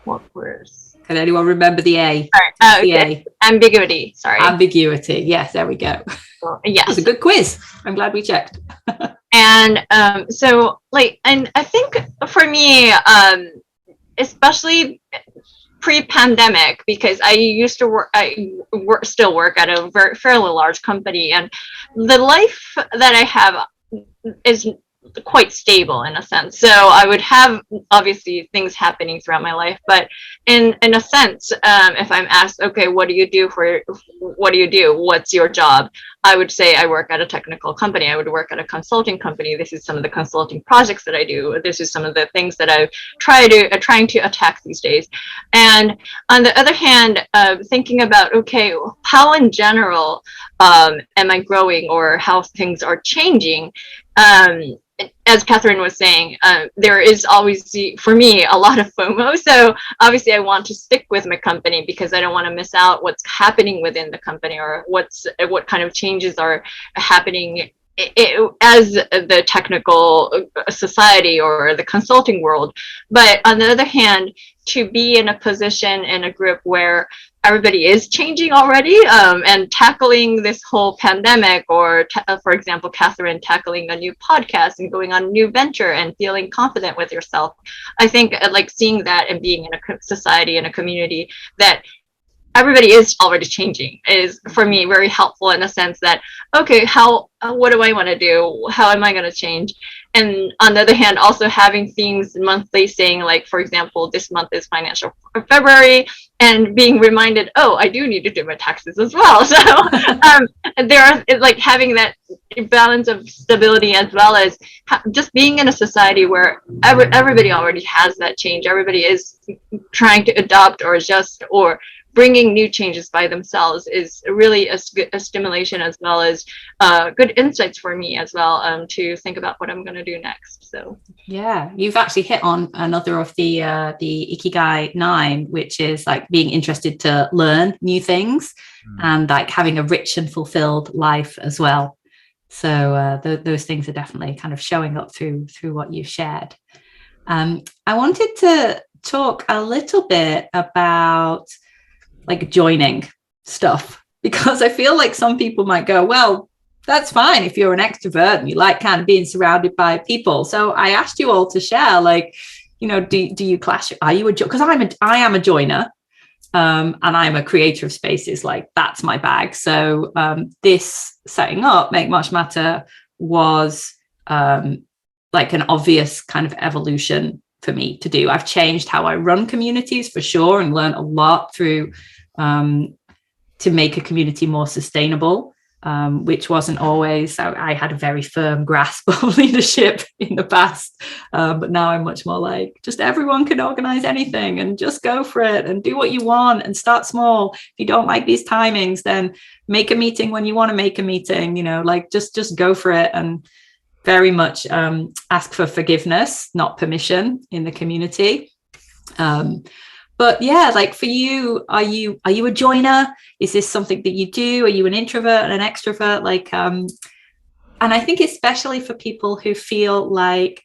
what was? Can anyone remember the A? The A. Ambiguity. Sorry. Ambiguity. Yes, there we go. Yes. It was a good quiz. I'm glad we checked. And so like, and I think for me, especially pre-pandemic, because I used to still work at a fairly large company, and the life that I have is quite stable in a sense. So I would have obviously things happening throughout my life, but in a sense, if I'm asked, okay, what do you do? What's your job? I would say I work at a technical company. I would work at a consulting company. This is some of the consulting projects that I do. This is some of the things that I trying to attack these days. And on the other hand, thinking about, okay, how in general am I growing, or how things are changing? As Catherine was saying, there is always, for me, a lot of FOMO. So obviously I want to stick with my company because I don't want to miss out what's happening within the company, or what kind of changes are happening as the technical society or the consulting world. But on the other hand, to be in a position in a group where everybody is changing already, and tackling this whole pandemic, or for example, Catherine tackling a new podcast and going on a new venture and feeling confident with yourself. I think like seeing that and being in a society and a community that everybody is already changing is for me very helpful, in a sense that, okay, what do I want to do? How am I going to change? And on the other hand, also having things monthly saying, like, for example, this month is financial February, and being reminded, oh, I do need to do my taxes as well. So there are like having that balance of stability, as well as just being in a society where everybody already has that change. Everybody is trying to adopt or adjust or bringing new changes by themselves is really a stimulation, as well as good insights for me as well, to think about what I'm going to do next. So yeah, you've actually hit on another of the Ikigai 9, which is like being interested to learn new things and like having a rich and fulfilled life as well. So those things are definitely kind of showing up through what you've shared. I wanted to talk a little bit about like joining stuff, because I feel like some people might go, well, that's fine if you're an extrovert and you like kind of being surrounded by people. So I asked you all to share, like, you know, do you clash? Are you because I am a joiner, and I'm a creator of spaces. Like, that's my bag. So this setting up Make Much Matter was like an obvious kind of evolution for me to do. I've changed how I run communities for sure, and learned a lot through to make a community more sustainable, which wasn't always. I had a very firm grasp of leadership in the past, but now I'm much more like, just everyone can organize anything and just go for it and do what you want and start small. If you don't like these timings, then make a meeting when you want to make a meeting, like just go for it, and very much ask for forgiveness, not permission, in the community. But yeah, like for you, are you a joiner? Is this something that you do? Are you an introvert and an extrovert? Like, and I think especially for people who feel like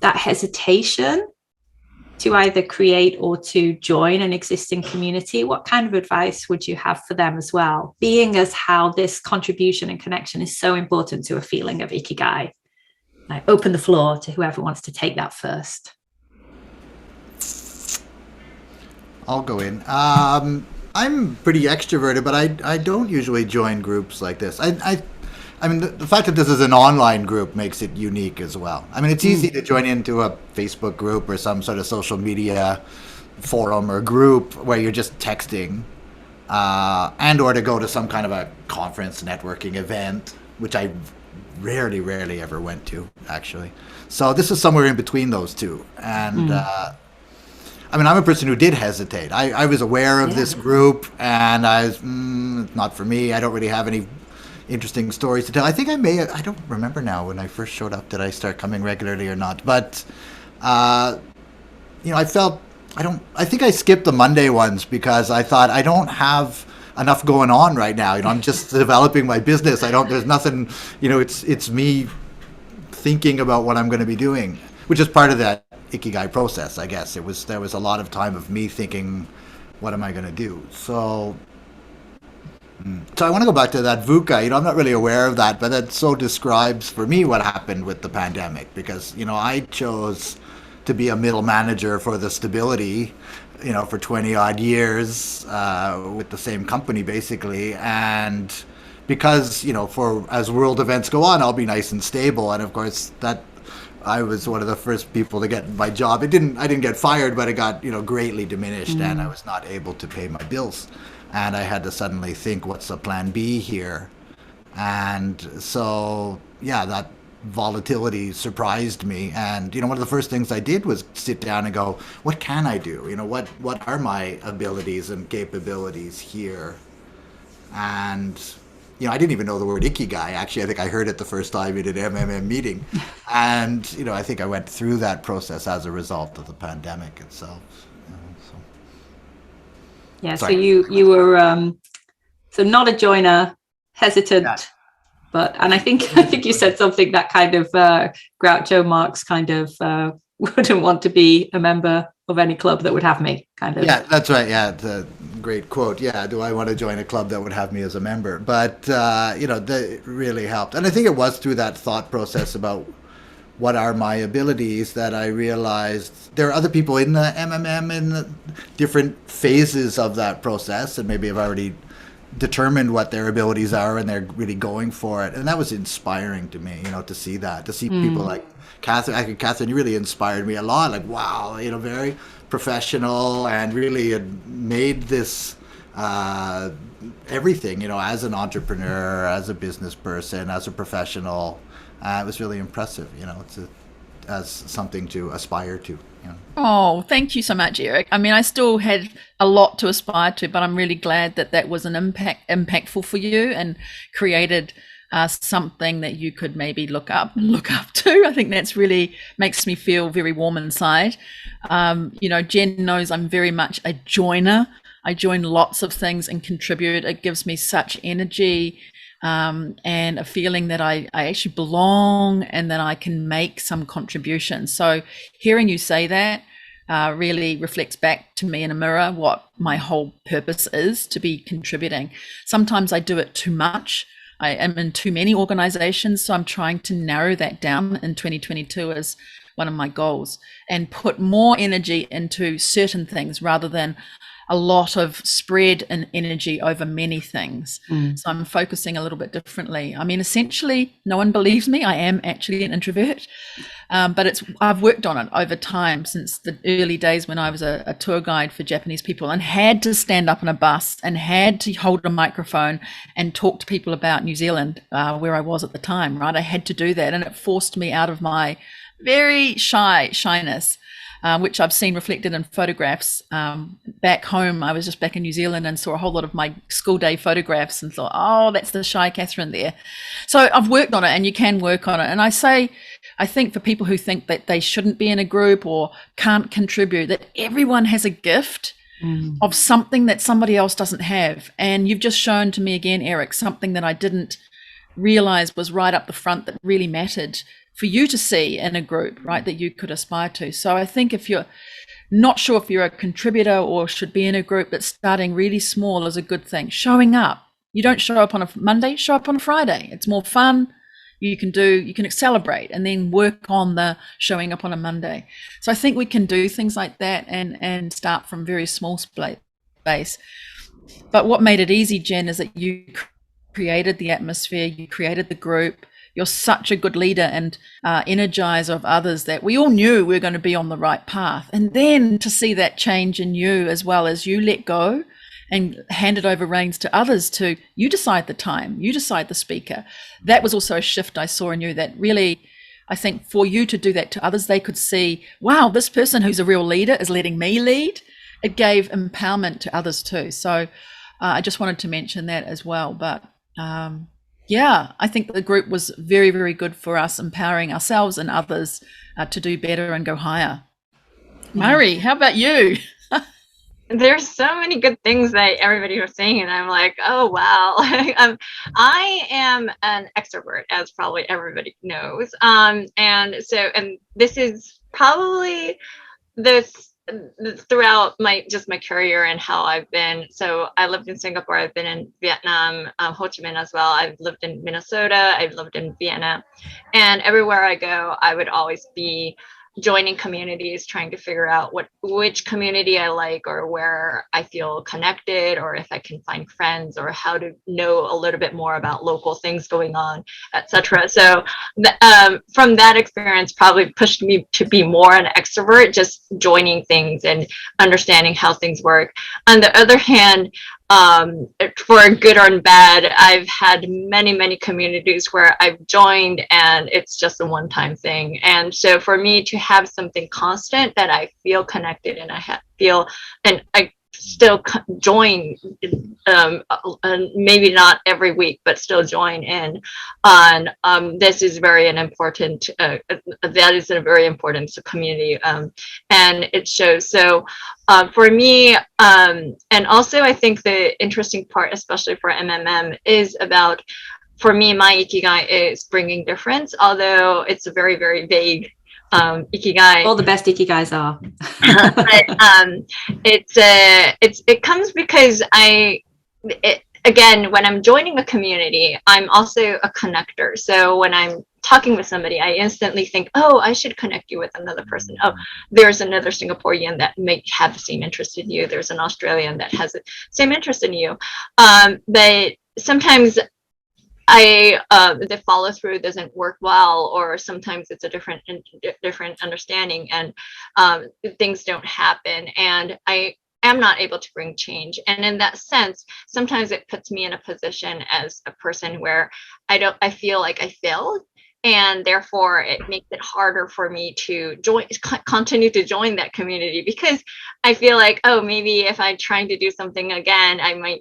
that hesitation to either create or to join an existing community, what kind of advice would you have for them as well? Being as how this contribution and connection is so important to a feeling of Ikigai. I open the floor to whoever wants to take that first. I'll go in. I'm pretty extroverted, but I don't usually join groups like this. I mean, the fact that this is an online group makes it unique as well. I mean, it's easy to join into a Facebook group or some sort of social media forum or group where you're just texting, and or to go to some kind of a conference networking event, which I rarely ever went to, actually. So this is somewhere in between those two. And I mean, I'm a person who did hesitate. I was aware of this group, and I was, not for me. I don't really have any interesting stories to tell. I think I don't remember now when I first showed up, did I start coming regularly or not? But, I think I skipped the Monday ones because I thought I don't have enough going on right now. I'm just developing my business. There's nothing, it's me thinking about what I'm going to be doing, which is part of that Ikigai process, I guess. There was a lot of time of me thinking, what am I going to do? So I want to go back to that VUCA. I'm not really aware of that, but that so describes for me what happened with the pandemic, because, I chose to be a middle manager for the stability, for 20 odd years, with the same company basically. And because, as world events go on, I'll be nice and stable. And of course that, I was one of the first people to get my job. I didn't get fired, but it got, greatly diminished, and I was not able to pay my bills. And I had to suddenly think, what's the plan B here? And so, that volatility surprised me. And, one of the first things I did was sit down and go, what can I do? What are my abilities and capabilities here? And I didn't even know the word Ikigai. Actually, I think I heard it the first time in an MMM meeting. And, I think I went through that process as a result of the pandemic itself. Yeah, sorry. So you were, so not a joiner, hesitant, and I think you said something that kind of Groucho Marx kind of wouldn't want to be a member of any club that would have me, kind of. Yeah, that's right. Yeah, the great quote. Yeah, do I want to join a club that would have me as a member? But, that really helped. And I think it was through that thought process about what are my abilities that I realized there are other people in the MMM in the different phases of that process, and maybe have already determined what their abilities are and they're really going for it. And that was inspiring to me, to see that, to see people like Catherine. Catherine, you really inspired me a lot. Like, wow, very professional and really had made this everything, as an entrepreneur, as a business person, as a professional. It was really impressive, as something to aspire to. Oh, thank you so much, Eric. I mean, I still had a lot to aspire to, but I'm really glad that was an impactful for you and created something that you could maybe look up to. I think that's really makes me feel very warm inside. Jen knows I'm very much a joiner. I join lots of things and contribute. It gives me such energy. And a feeling that I actually belong and that I can make some contribution. So hearing you say that really reflects back to me in a mirror what my whole purpose is, to be contributing. Sometimes I do it too much. I am in too many organizations, so I'm trying to narrow that down in 2022 as one of my goals, and put more energy into certain things rather than a lot of spread and energy over many things. So I'm focusing a little bit differently. I mean, essentially, no one believes me. I am actually an introvert, but I've worked on it over time since the early days when I was a tour guide for Japanese people and had to stand up on a bus and had to hold a microphone and talk to people about New Zealand, where I was at the time, right? I had to do that, and it forced me out of my very shyness, which I've seen reflected in photographs. Back home, I was just back in New Zealand and saw a whole lot of my school day photographs and thought, oh, that's the shy Catherine there. So I've worked on it, and you can work on it. And I think for people who think that they shouldn't be in a group or can't contribute, that everyone has a gift of something that somebody else doesn't have. And you've just shown to me again, Eric, something that I didn't realize was right up the front that really mattered for you to see in a group, right, that you could aspire to. So I think if you're not sure if you're a contributor or should be in a group, that starting really small is a good thing. Showing up. You don't show up on a Monday, show up on a Friday. It's more fun. You can celebrate and then work on the showing up on a Monday. So I think we can do things like that and start from very small base. But what made it easy, Jen, is that you created the atmosphere, you created the group. You're such a good leader and energizer of others that we all knew we were going to be on the right path. And then to see that change in you, as well as you let go and handed over reins to others to, you decide the time, you decide the speaker. That was also a shift I saw in you that really, I think for you to do that to others, they could see, wow, this person who's a real leader is letting me lead. It gave empowerment to others too. So I just wanted to mention that as well. But yeah, I think the group was very, very good for us, empowering ourselves and others to do better and go higher. Murray, how about you? There's so many good things that everybody was saying, and I'm like, oh wow. I am an extrovert, as probably everybody knows, and this is probably this throughout my career and how I've been. So I lived in Singapore, I've been in Vietnam, Ho Chi Minh as well. I've lived in Minnesota, I've lived in Vienna, and everywhere I go, I would always be joining communities, trying to figure out which community I like, or where I feel connected, or if I can find friends, or how to know a little bit more about local things going on, etc. So from that experience probably pushed me to be more an extrovert, just joining things and understanding how things work. On the other hand, for good or bad, I've had many communities where I've joined and it's just a one-time thing. And so for me to have something constant that I feel connected and I feel, and I still join, maybe not every week, but still join in on, this is very an important, that is a very important community, and it shows. So for me, and also I think the interesting part, especially for MMM, is about, for me, my Ikigai is bringing difference, although it's a very, very vague Ikigai. All the best Ikigais are. But it comes because again, when I'm joining a community, I'm also a connector. So when I'm talking with somebody, I instantly think, oh, I should connect you with another person. Oh, there's another Singaporean that may have the same interest in you. There's an Australian that has the same interest in you. But sometimes the follow through doesn't work well, or sometimes it's a different understanding, and things don't happen, and I am not able to bring change. And in that sense, sometimes it puts me in a position as a person where I feel like I failed, and therefore it makes it harder for me to continue to join that community, because I feel like, oh, maybe if I'm trying to do something again, I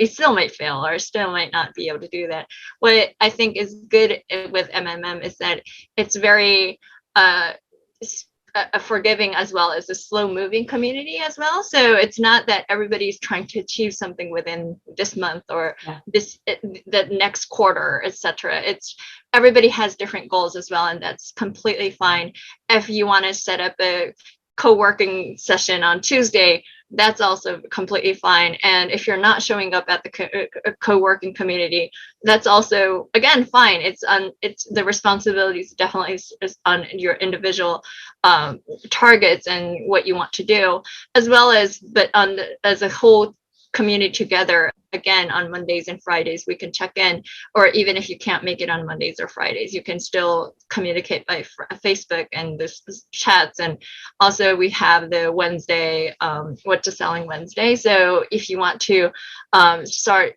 still might fail, or still might not be able to do that. What I think is good with MMM is that it's very forgiving, as well as a slow moving community as well. So it's not that everybody's trying to achieve something within this month or the next quarter, etc. It's everybody has different goals as well, and that's completely fine. If you want to set up a co-working session on Tuesday, that's also completely fine. And if you're not showing up at the co-working community, that's also, again, fine. It's the responsibilities definitely is on your individual targets and what you want to do, as well as, but as a whole community together, again, on Mondays and Fridays, we can check in, or even if you can't make it on Mondays or Fridays, you can still communicate by Facebook and this chats. And also we have the Wednesday, What to Selling Wednesday. So if you want to start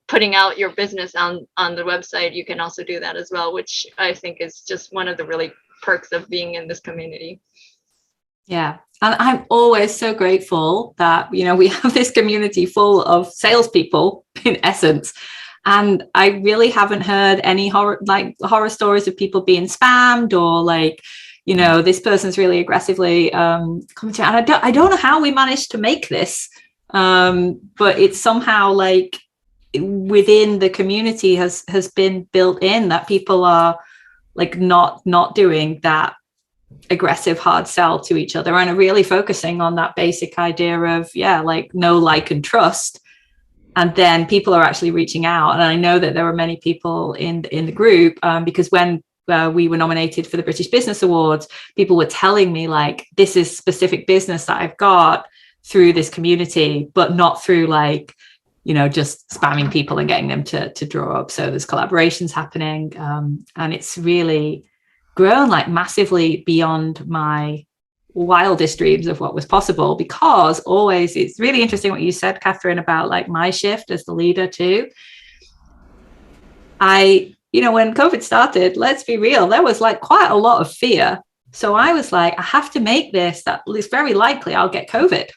putting out your business on the website, you can also do that as well, which I think is just one of the really perks of being in this community. Yeah. And I'm always so grateful that, you know, we have this community full of salespeople in essence. And I really haven't heard any horror stories of people being spammed, or like, you know, this person's really aggressively commenting. And I don't know how we managed to make this, but it's somehow like within the community has been built in that people are like not doing that aggressive hard sell to each other, and are really focusing on that basic idea of like know, like, and trust. And then people are actually reaching out, and I know that there were many people in the group because when we were nominated for the British Business Awards, people were telling me like, this is specific business that I've got through this community, but not through like, you know, just spamming people and getting them to draw up. So there's collaborations happening, and it's really grown like massively beyond my wildest dreams of what was possible. Because always, it's really interesting what you said, Catherine, about like my shift as the leader too. You know, when COVID started, let's be real, there was like quite a lot of fear. So I was like, I have to make this that it's very likely I'll get COVID.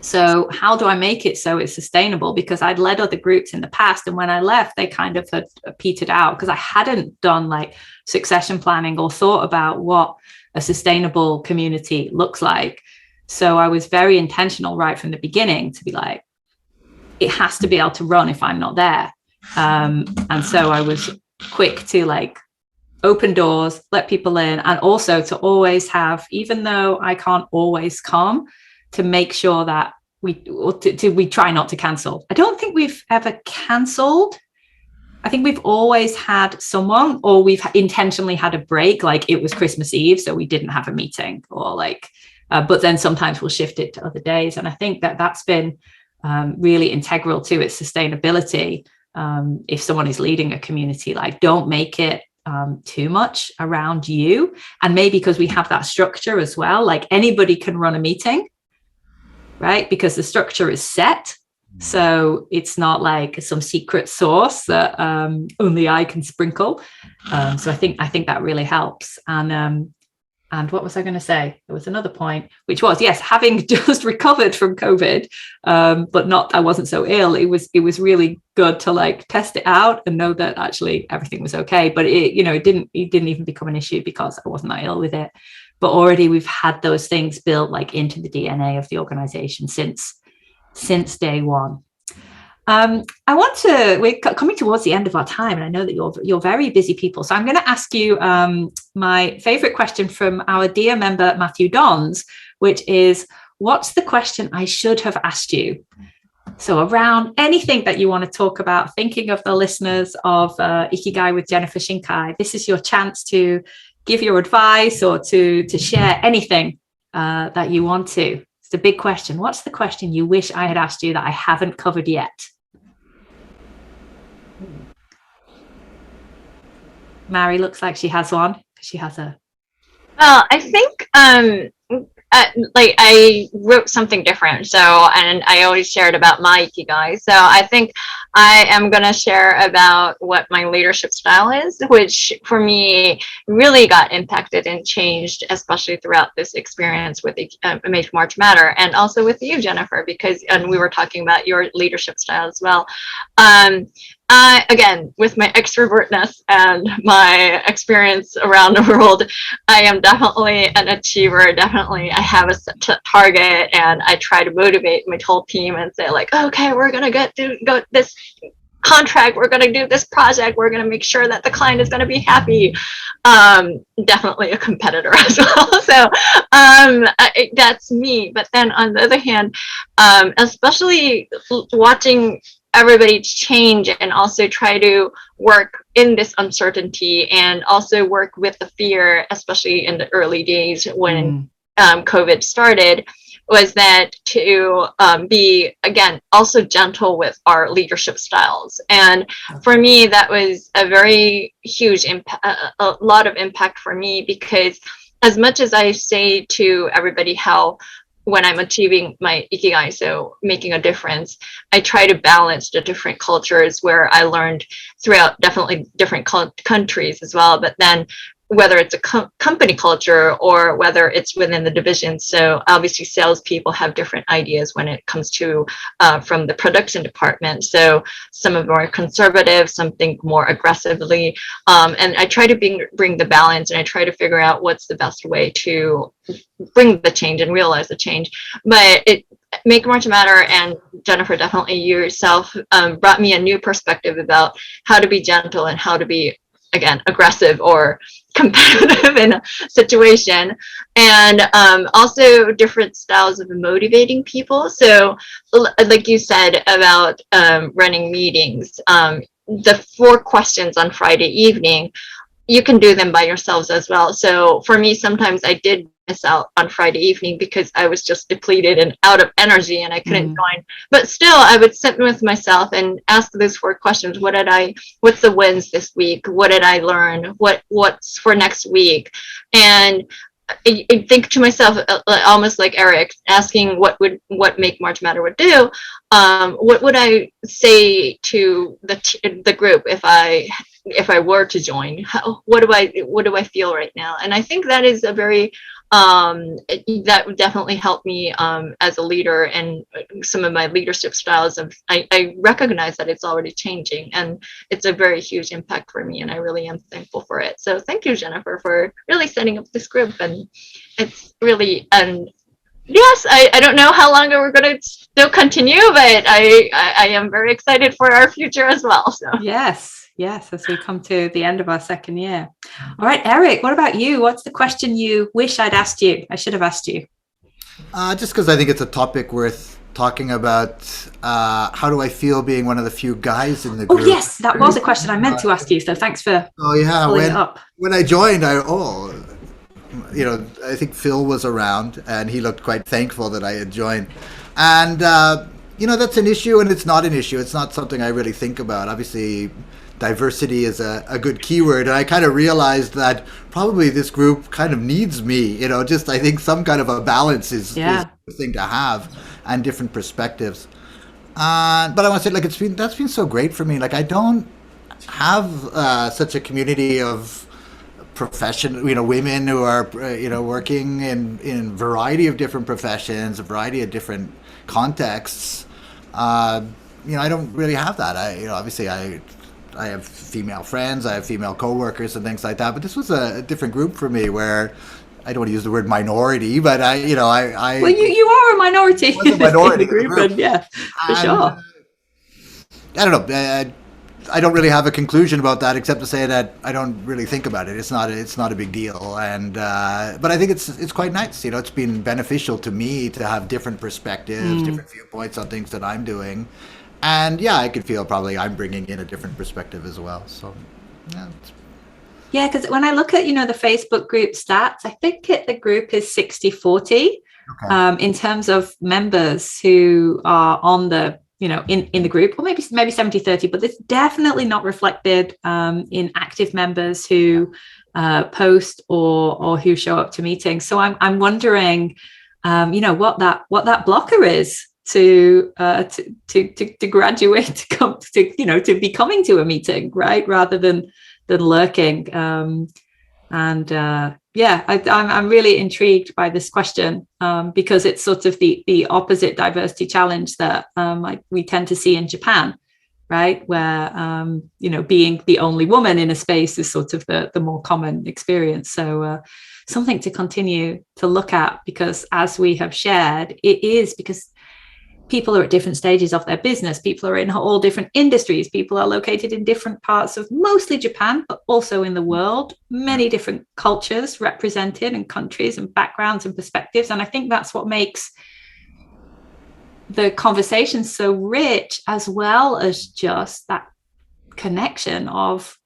So how do I make it so it's sustainable? Because I'd led other groups in the past, and when I left, they kind of had petered out because I hadn't done like succession planning or thought about what a sustainable community looks like. So I was very intentional right from the beginning to be like, it has to be able to run if I'm not there. And so I was quick to like open doors, let people in, and also to always have, even though I can't always come, to make sure that we try not to cancel. I don't think we've ever canceled. I think we've always had someone, or we've intentionally had a break, like it was Christmas Eve, so we didn't have a meeting, or like, but then sometimes we'll shift it to other days. And I think that that's been really integral to its sustainability. If someone is leading a community, like don't make it too much around you. And maybe because we have that structure as well, like anybody can run a meeting, right? Because the structure is set. So it's not like some secret sauce that only I can sprinkle. So I think that really helps. And what was I going to say? There was another point, which was, yes, having just recovered from COVID, but I wasn't so ill. It was really good to like test it out and know that actually everything was okay. But it didn't even become an issue because I wasn't that ill with it. But already we've had those things built like into the DNA of the organization since day one. We're coming towards the end of our time, and I know that you're very busy people. So I'm going to ask you my favorite question from our dear member, Matthew Dons, which is, what's the question I should have asked you? So around anything that you want to talk about, thinking of the listeners of Ikigai with Jennifer Shinkai, this is your chance to give your advice or to share anything that you want to. It's a big question. What's the question you wish I had asked you that I haven't covered yet? Mary looks like she has one. She has a. Well, I think I wrote something different. So, and I always shared about my Ikigai. So I think I am going to share about what my leadership style is, which for me really got impacted and changed, especially throughout this experience with Make March Matter, and also with you, Jennifer, and we were talking about your leadership style as well. Again, with my extrovertness and my experience around the world, I am definitely an achiever. Definitely, I have a set target, and I try to motivate my whole team and say like, okay, we're gonna go this contract, we're going to do this project, we're going to make sure that the client is going to be happy. Definitely a competitor as well. So that's me. But then on the other hand, especially watching everybody change and also try to work in this uncertainty and also work with the fear, especially in the early days when COVID started, was that to be, again, also gentle with our leadership styles. And for me, that was a very huge impact, a lot of impact for me, because as much as I say to everybody how when I'm achieving my Ikigai, so making a difference, I try to balance the different cultures where I learned throughout definitely different countries as well. But then whether it's a company culture or whether it's within the division. So obviously salespeople have different ideas when it comes to from the production department. So some are more conservative, some think more aggressively. And I try to bring the balance, and I try to figure out what's the best way to bring the change and realize the change. But it Make March Matter, and Jennifer, definitely yourself, brought me a new perspective about how to be gentle and how to be, again, aggressive or competitive in a situation, and also different styles of motivating people. So like you said about running meetings, the 4 questions on Friday evening, you can do them by yourselves as well. So for me, sometimes I did miss out on Friday evening because I was just depleted and out of energy and I couldn't join. But still, I would sit with myself and ask those 4 questions. What's the wins this week? What did I learn? What's for next week? And I think to myself, almost like Eric, asking what Make March Matter would do. What would I say to the group if I were to join? What do I feel right now? And I think that is a very that would definitely help me as a leader, and some of my leadership styles of I recognize that it's already changing, and it's a very huge impact for me, and I really am thankful for it. So thank you, Jennifer, for really setting up this group. And it's really, and yes, I don't know how long we're going to still continue, but I am very excited for our future as well. So Yes, as we come to the end of our second year. All right, Eric, what about you? What's the question you wish I'd asked you? I should have asked you. Just because I think it's a topic worth talking about. How do I feel being one of the few guys in the group? Oh, yes, that was a question I meant to ask you. So thanks for pulling it up. When I joined, I think Phil was around and he looked quite thankful that I had joined. And, that's an issue and it's not an issue. It's not something I really think about. Obviously, diversity is a good keyword. And I kind of realized that probably this group kind of needs me, I think some kind of a balance is a thing to have, and different perspectives. But I want to say, that's been so great for me. I don't have such a community of women who are, working in a variety of different professions, a variety of different contexts. I don't really have that. Obviously I have female friends, I have female coworkers and things like that, but this was a different group for me where I don't want to use the word minority, but well, you are a minority. Was a minority in the group. And yeah, for sure. I don't know. I don't really have a conclusion about that, except to say that I don't really think about it. It's not a big deal, and but I think it's quite nice. It's been beneficial to me to have different perspectives, different viewpoints on things that I'm doing, and I could feel probably I'm bringing in a different perspective as well. So yeah, because when I look at the Facebook group stats, I think the group is 60-40 in terms of members who are on the in the group, or maybe 70-30, but it's definitely not reflected in active members who post or who show up to meetings. So I'm wondering, what that blocker is to graduate, to come to be coming to a meeting, right, rather than lurking. I'm really intrigued by this question because it's sort of the opposite diversity challenge that we tend to see in Japan, right? Where, being the only woman in a space is sort of the more common experience. So something to continue to look at, because as we have shared, it is because people are at different stages of their business. People are in all different industries. People are located in different parts of mostly Japan, but also in the world, many different cultures represented and countries and backgrounds and perspectives. And I think that's what makes the conversation so rich, as well as just that connection of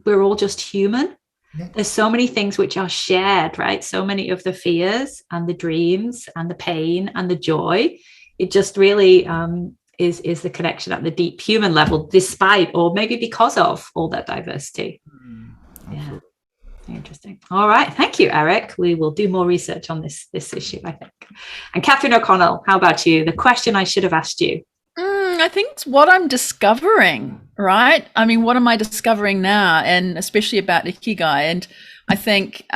we're all just human. Yeah. There's so many things which are shared, right? So many of the fears and the dreams and the pain and the joy. It just really is the connection at the deep human level, despite or maybe because of all that diversity. Yeah, interesting. All right, thank you, Eric. We will do more research on this issue, I think. And Catherine O'Connell, how about you? The question I should have asked you. I think it's what I'm discovering, right? I mean, what am I discovering now? And especially about Ikigai. And I think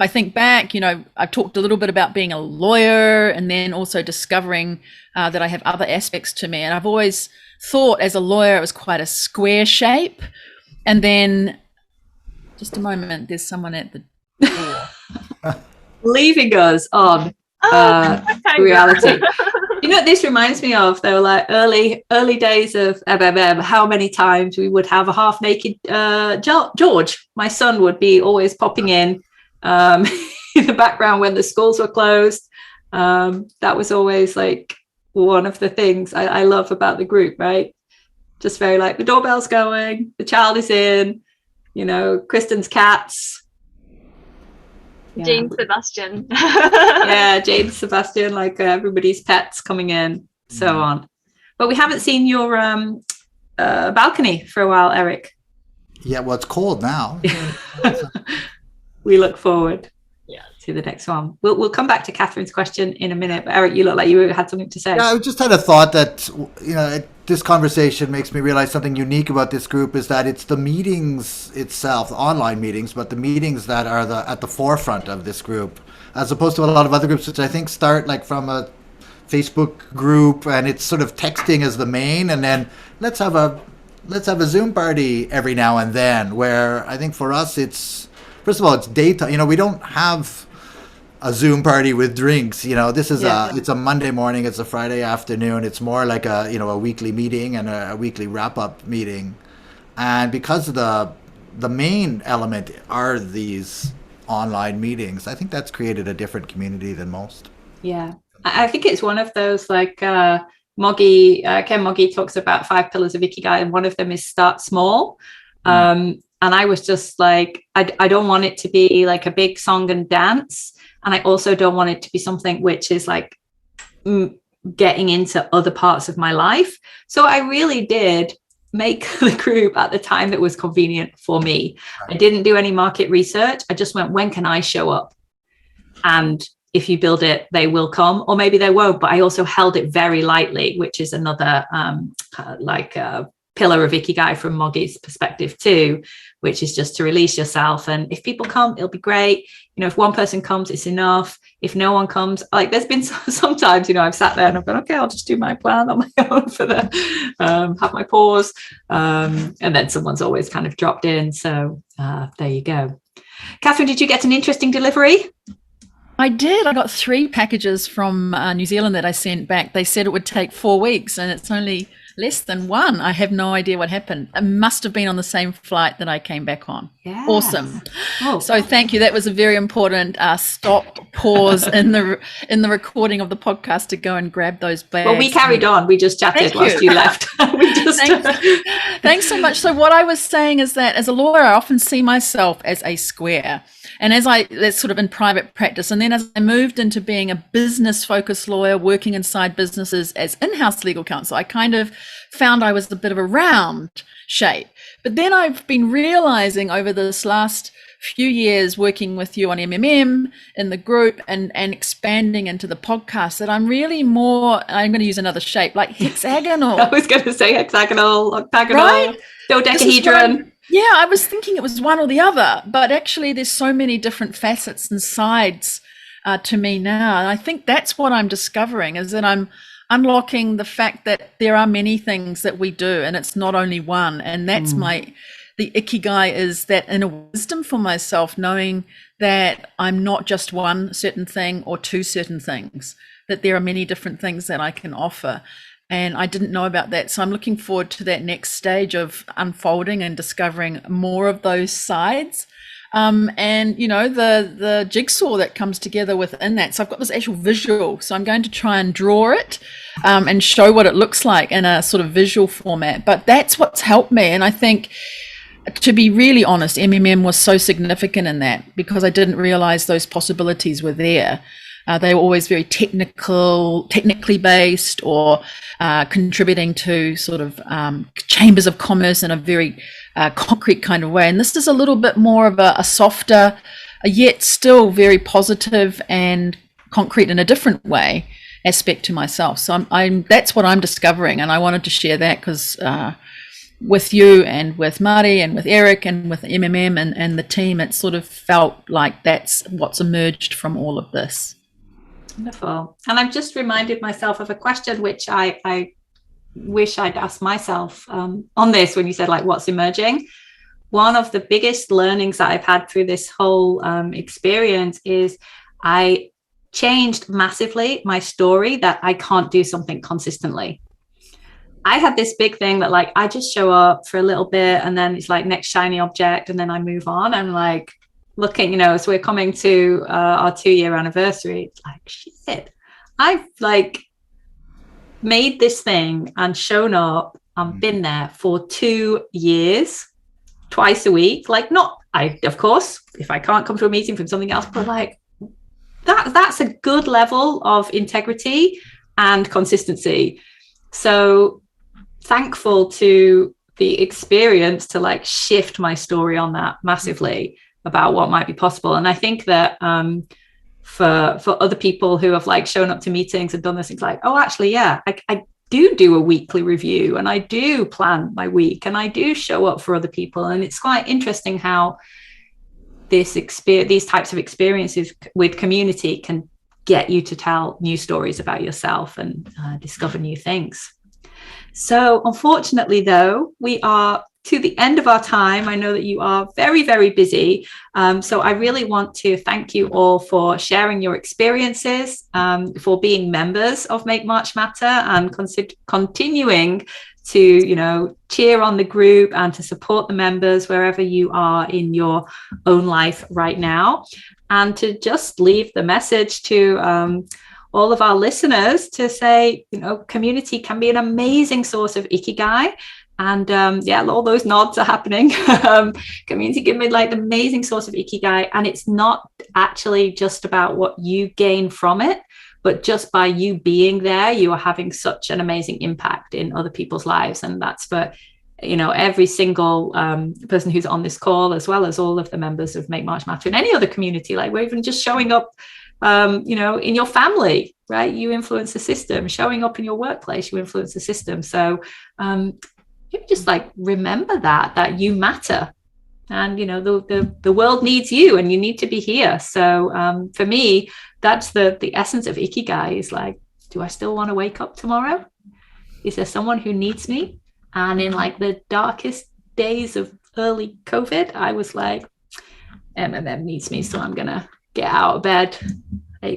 I think back, I've talked a little bit about being a lawyer and then also discovering that I have other aspects to me. And I've always thought as a lawyer, it was quite a square shape. And then just a moment, there's someone at the door. Leaving us on reality. This reminds me of, though, like early days of MMM, how many times we would have a half-naked George. My son would be always popping in the background when the schools were closed. That was always like one of the things I love about the group, right? Just very like the doorbell's going, the child is in, Kristen's cats. Jane Sebastian. Yeah, Jane Sebastian, like everybody's pets coming in, so on. But we haven't seen your balcony for a while, Eric. Yeah, well, it's cold now. We look forward to the next one. We'll come back to Catherine's question in a minute. But Eric, you look like you had something to say. Yeah, I just had a thought that, this conversation makes me realize something unique about this group is that it's the meetings itself, the online meetings, but the meetings that are at the forefront of this group, as opposed to a lot of other groups, which I think start like from a Facebook group and it's sort of texting as the main, and then let's have a Zoom party every now and then, where I think for us it's, first of all, it's daytime. We don't have a Zoom party with drinks. This is it's a Monday morning, it's a Friday afternoon. It's more like a weekly meeting and a weekly wrap-up meeting. And because the main element are these online meetings, I think that's created a different community than most. Yeah, I think it's one of those, like Ken Moggy talks about 5 pillars of Ikigai, and one of them is start small. And I was just like, I don't want it to be like a big song and dance. And I also don't want it to be something which is like getting into other parts of my life. So I really did make the group at the time that was convenient for me. Right. I didn't do any market research. I just went, when can I show up? And if you build it, they will come, or maybe they won't. But I also held it very lightly, which is another pillar of Ikigai from Moggy's perspective too, which is just to release yourself. And if people come, it'll be great. If one person comes, it's enough. If no one comes, like there's been sometimes, I've sat there and I've gone, okay, I'll just do my plan on my own for have my pause. And then someone's always kind of dropped in. So there you go. Catherine, did you get an interesting delivery? I did. I got 3 packages from New Zealand that I sent back. They said it would take 4 weeks and it's only less than 1. I have no idea what happened. It must have been on the same flight that I came back on. Yes. Awesome. Oh. So thank you. That was a very important pause in the recording of the podcast to go and grab those bags. Well, we carried on. We just chatted whilst you left. Thanks so much. So what I was saying is that as a lawyer, I often see myself as a square. And that's sort of in private practice. And then as I moved into being a business focused lawyer, working inside businesses as in-house legal counsel, I kind of found I was a bit of a round shape. But then I've been realizing over this last few years working with you on MMM in the group and expanding into the podcast that I'm really more, I'm going to use another shape, like hexagonal. I was going to say hexagonal, octagonal, right? dodecahedron. Yeah, I was thinking it was one or the other, but actually there's so many different facets and sides to me now. And I think that's what I'm discovering, is that I'm unlocking the fact that there are many things that we do and it's not only one. And that's the Ikigai, is that inner wisdom for myself, knowing that I'm not just one certain thing or 2 certain things, that there are many different things that I can offer. And I didn't know about that. So I'm looking forward to that next stage of unfolding and discovering more of those sides. And, you know, the jigsaw that comes together within that. So I've got this actual visual. So I'm going to try and draw it and show what it looks like in a sort of visual format. But that's what's helped me. And I think, to be really honest, MMM was so significant in that, because I didn't realize those possibilities were there. They were always very technically based, or contributing to sort of chambers of commerce in a very concrete kind of way. And this is a little bit more of a softer, yet still very positive and concrete in a different way aspect to myself. So that's what I'm discovering, and I wanted to share that because with you and with Mari and with Eric and with MMM and the team, it sort of felt like that's what's emerged from all of this. Wonderful. And I've just reminded myself of a question which I wish I'd asked myself on this when you said, like, what's emerging. One of the biggest learnings that I've had through this whole experience is I changed massively my story that I can't do something consistently. I had this big thing that, like, I just show up for a little bit and then it's like next shiny object and then I move on. I'm like, looking, you know, so we're coming to our 2-year anniversary. It's like, shit, I've like made this thing and shown up and been there for 2 years, twice a week. Like, not, I, of course, if I can't come to a meeting from something else, but like that's a good level of integrity and consistency. So thankful to the experience to like shift my story on that massively about what might be possible. And I think that for other people who have like shown up to meetings and done this, it's like, oh, actually, yeah, I do a weekly review and I do plan my week and I do show up for other people. And it's quite interesting how these types of experiences with community can get you to tell new stories about yourself and discover new things. So unfortunately, though, we are to the end of our time. I know that you are very, very busy. So I really want to thank you all for sharing your experiences, for being members of Make March Matter and continuing to, you know, cheer on the group and to support the members wherever you are in your own life right now. And to just leave the message to all of our listeners to say, you know, community can be an amazing source of Ikigai. And yeah, all those nods are happening. Community can be like the amazing source of Ikigai. And it's not actually just about what you gain from it, but just by you being there, you are having such an amazing impact in other people's lives. And that's for, you know, every single person who's on this call, as well as all of the members of Make March Matter and any other community. Like, we're even just showing up, you know, in your family, right? You influence the system. Showing up in your workplace, you influence the system. So you just like remember that you matter, and you know the world needs you, and you need to be here. So for me, that's the essence of Ikigai. Is like, do I still want to wake up tomorrow? Is there someone who needs me? And in like the darkest days of early COVID, I was like, MMM needs me, so I'm gonna get out of bed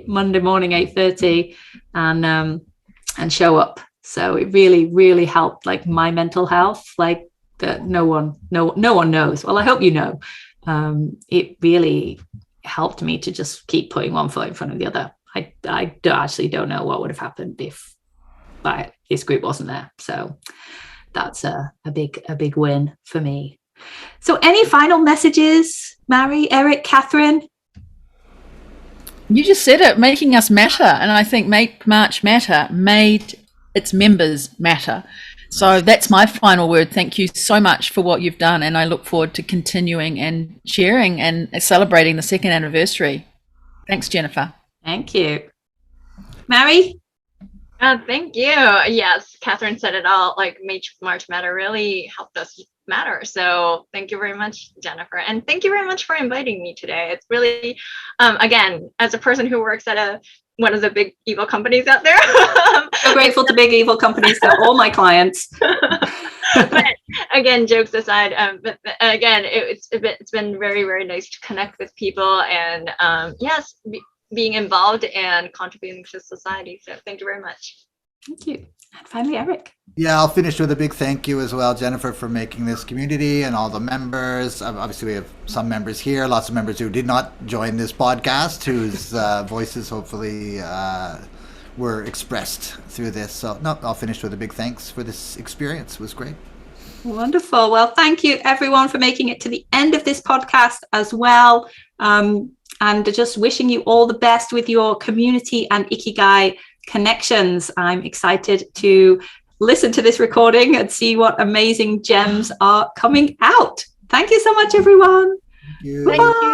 Monday morning 8:30 and show up. So it really, really helped like my mental health, like that no one knows. Well, I hope you know. It really helped me to just keep putting one foot in front of the other. I actually don't know what would have happened if this group wasn't there. So that's a big win for me. So any final messages, Mari, Eric, Catherine? You just said it, making us matter. And I think Make March Matter made its members matter. So that's my final word. Thank you so much for what you've done. And I look forward to continuing and sharing and celebrating the 2nd anniversary. Thanks, Jennifer. Thank you. Mari? Thank you. Yes, Catherine said it all. Like, Make March Matter really helped us matter. So thank you very much, Jennifer. And thank you very much for inviting me today. It's really, again, as a person who works at one of the big evil companies out there. So grateful to big evil companies. They're all my clients. But again, jokes aside, but again, it's been very, very nice to connect with people. And yes, being involved and contributing to society. So thank you very much. Thank you. And finally, Eric. Yeah, I'll finish with a big thank you as well, Jennifer, for making this community and all the members. Obviously, we have some members here, lots of members who did not join this podcast, whose voices hopefully were expressed through this. So, no, I'll finish with a big thanks for this experience. It was great. Wonderful. Well, thank you, everyone, for making it to the end of this podcast as well. And just wishing you all the best with your community and Ikigai connections. I'm excited to listen to this recording and see what amazing gems are coming out. Thank you so much, everyone. Thank you. Thank you.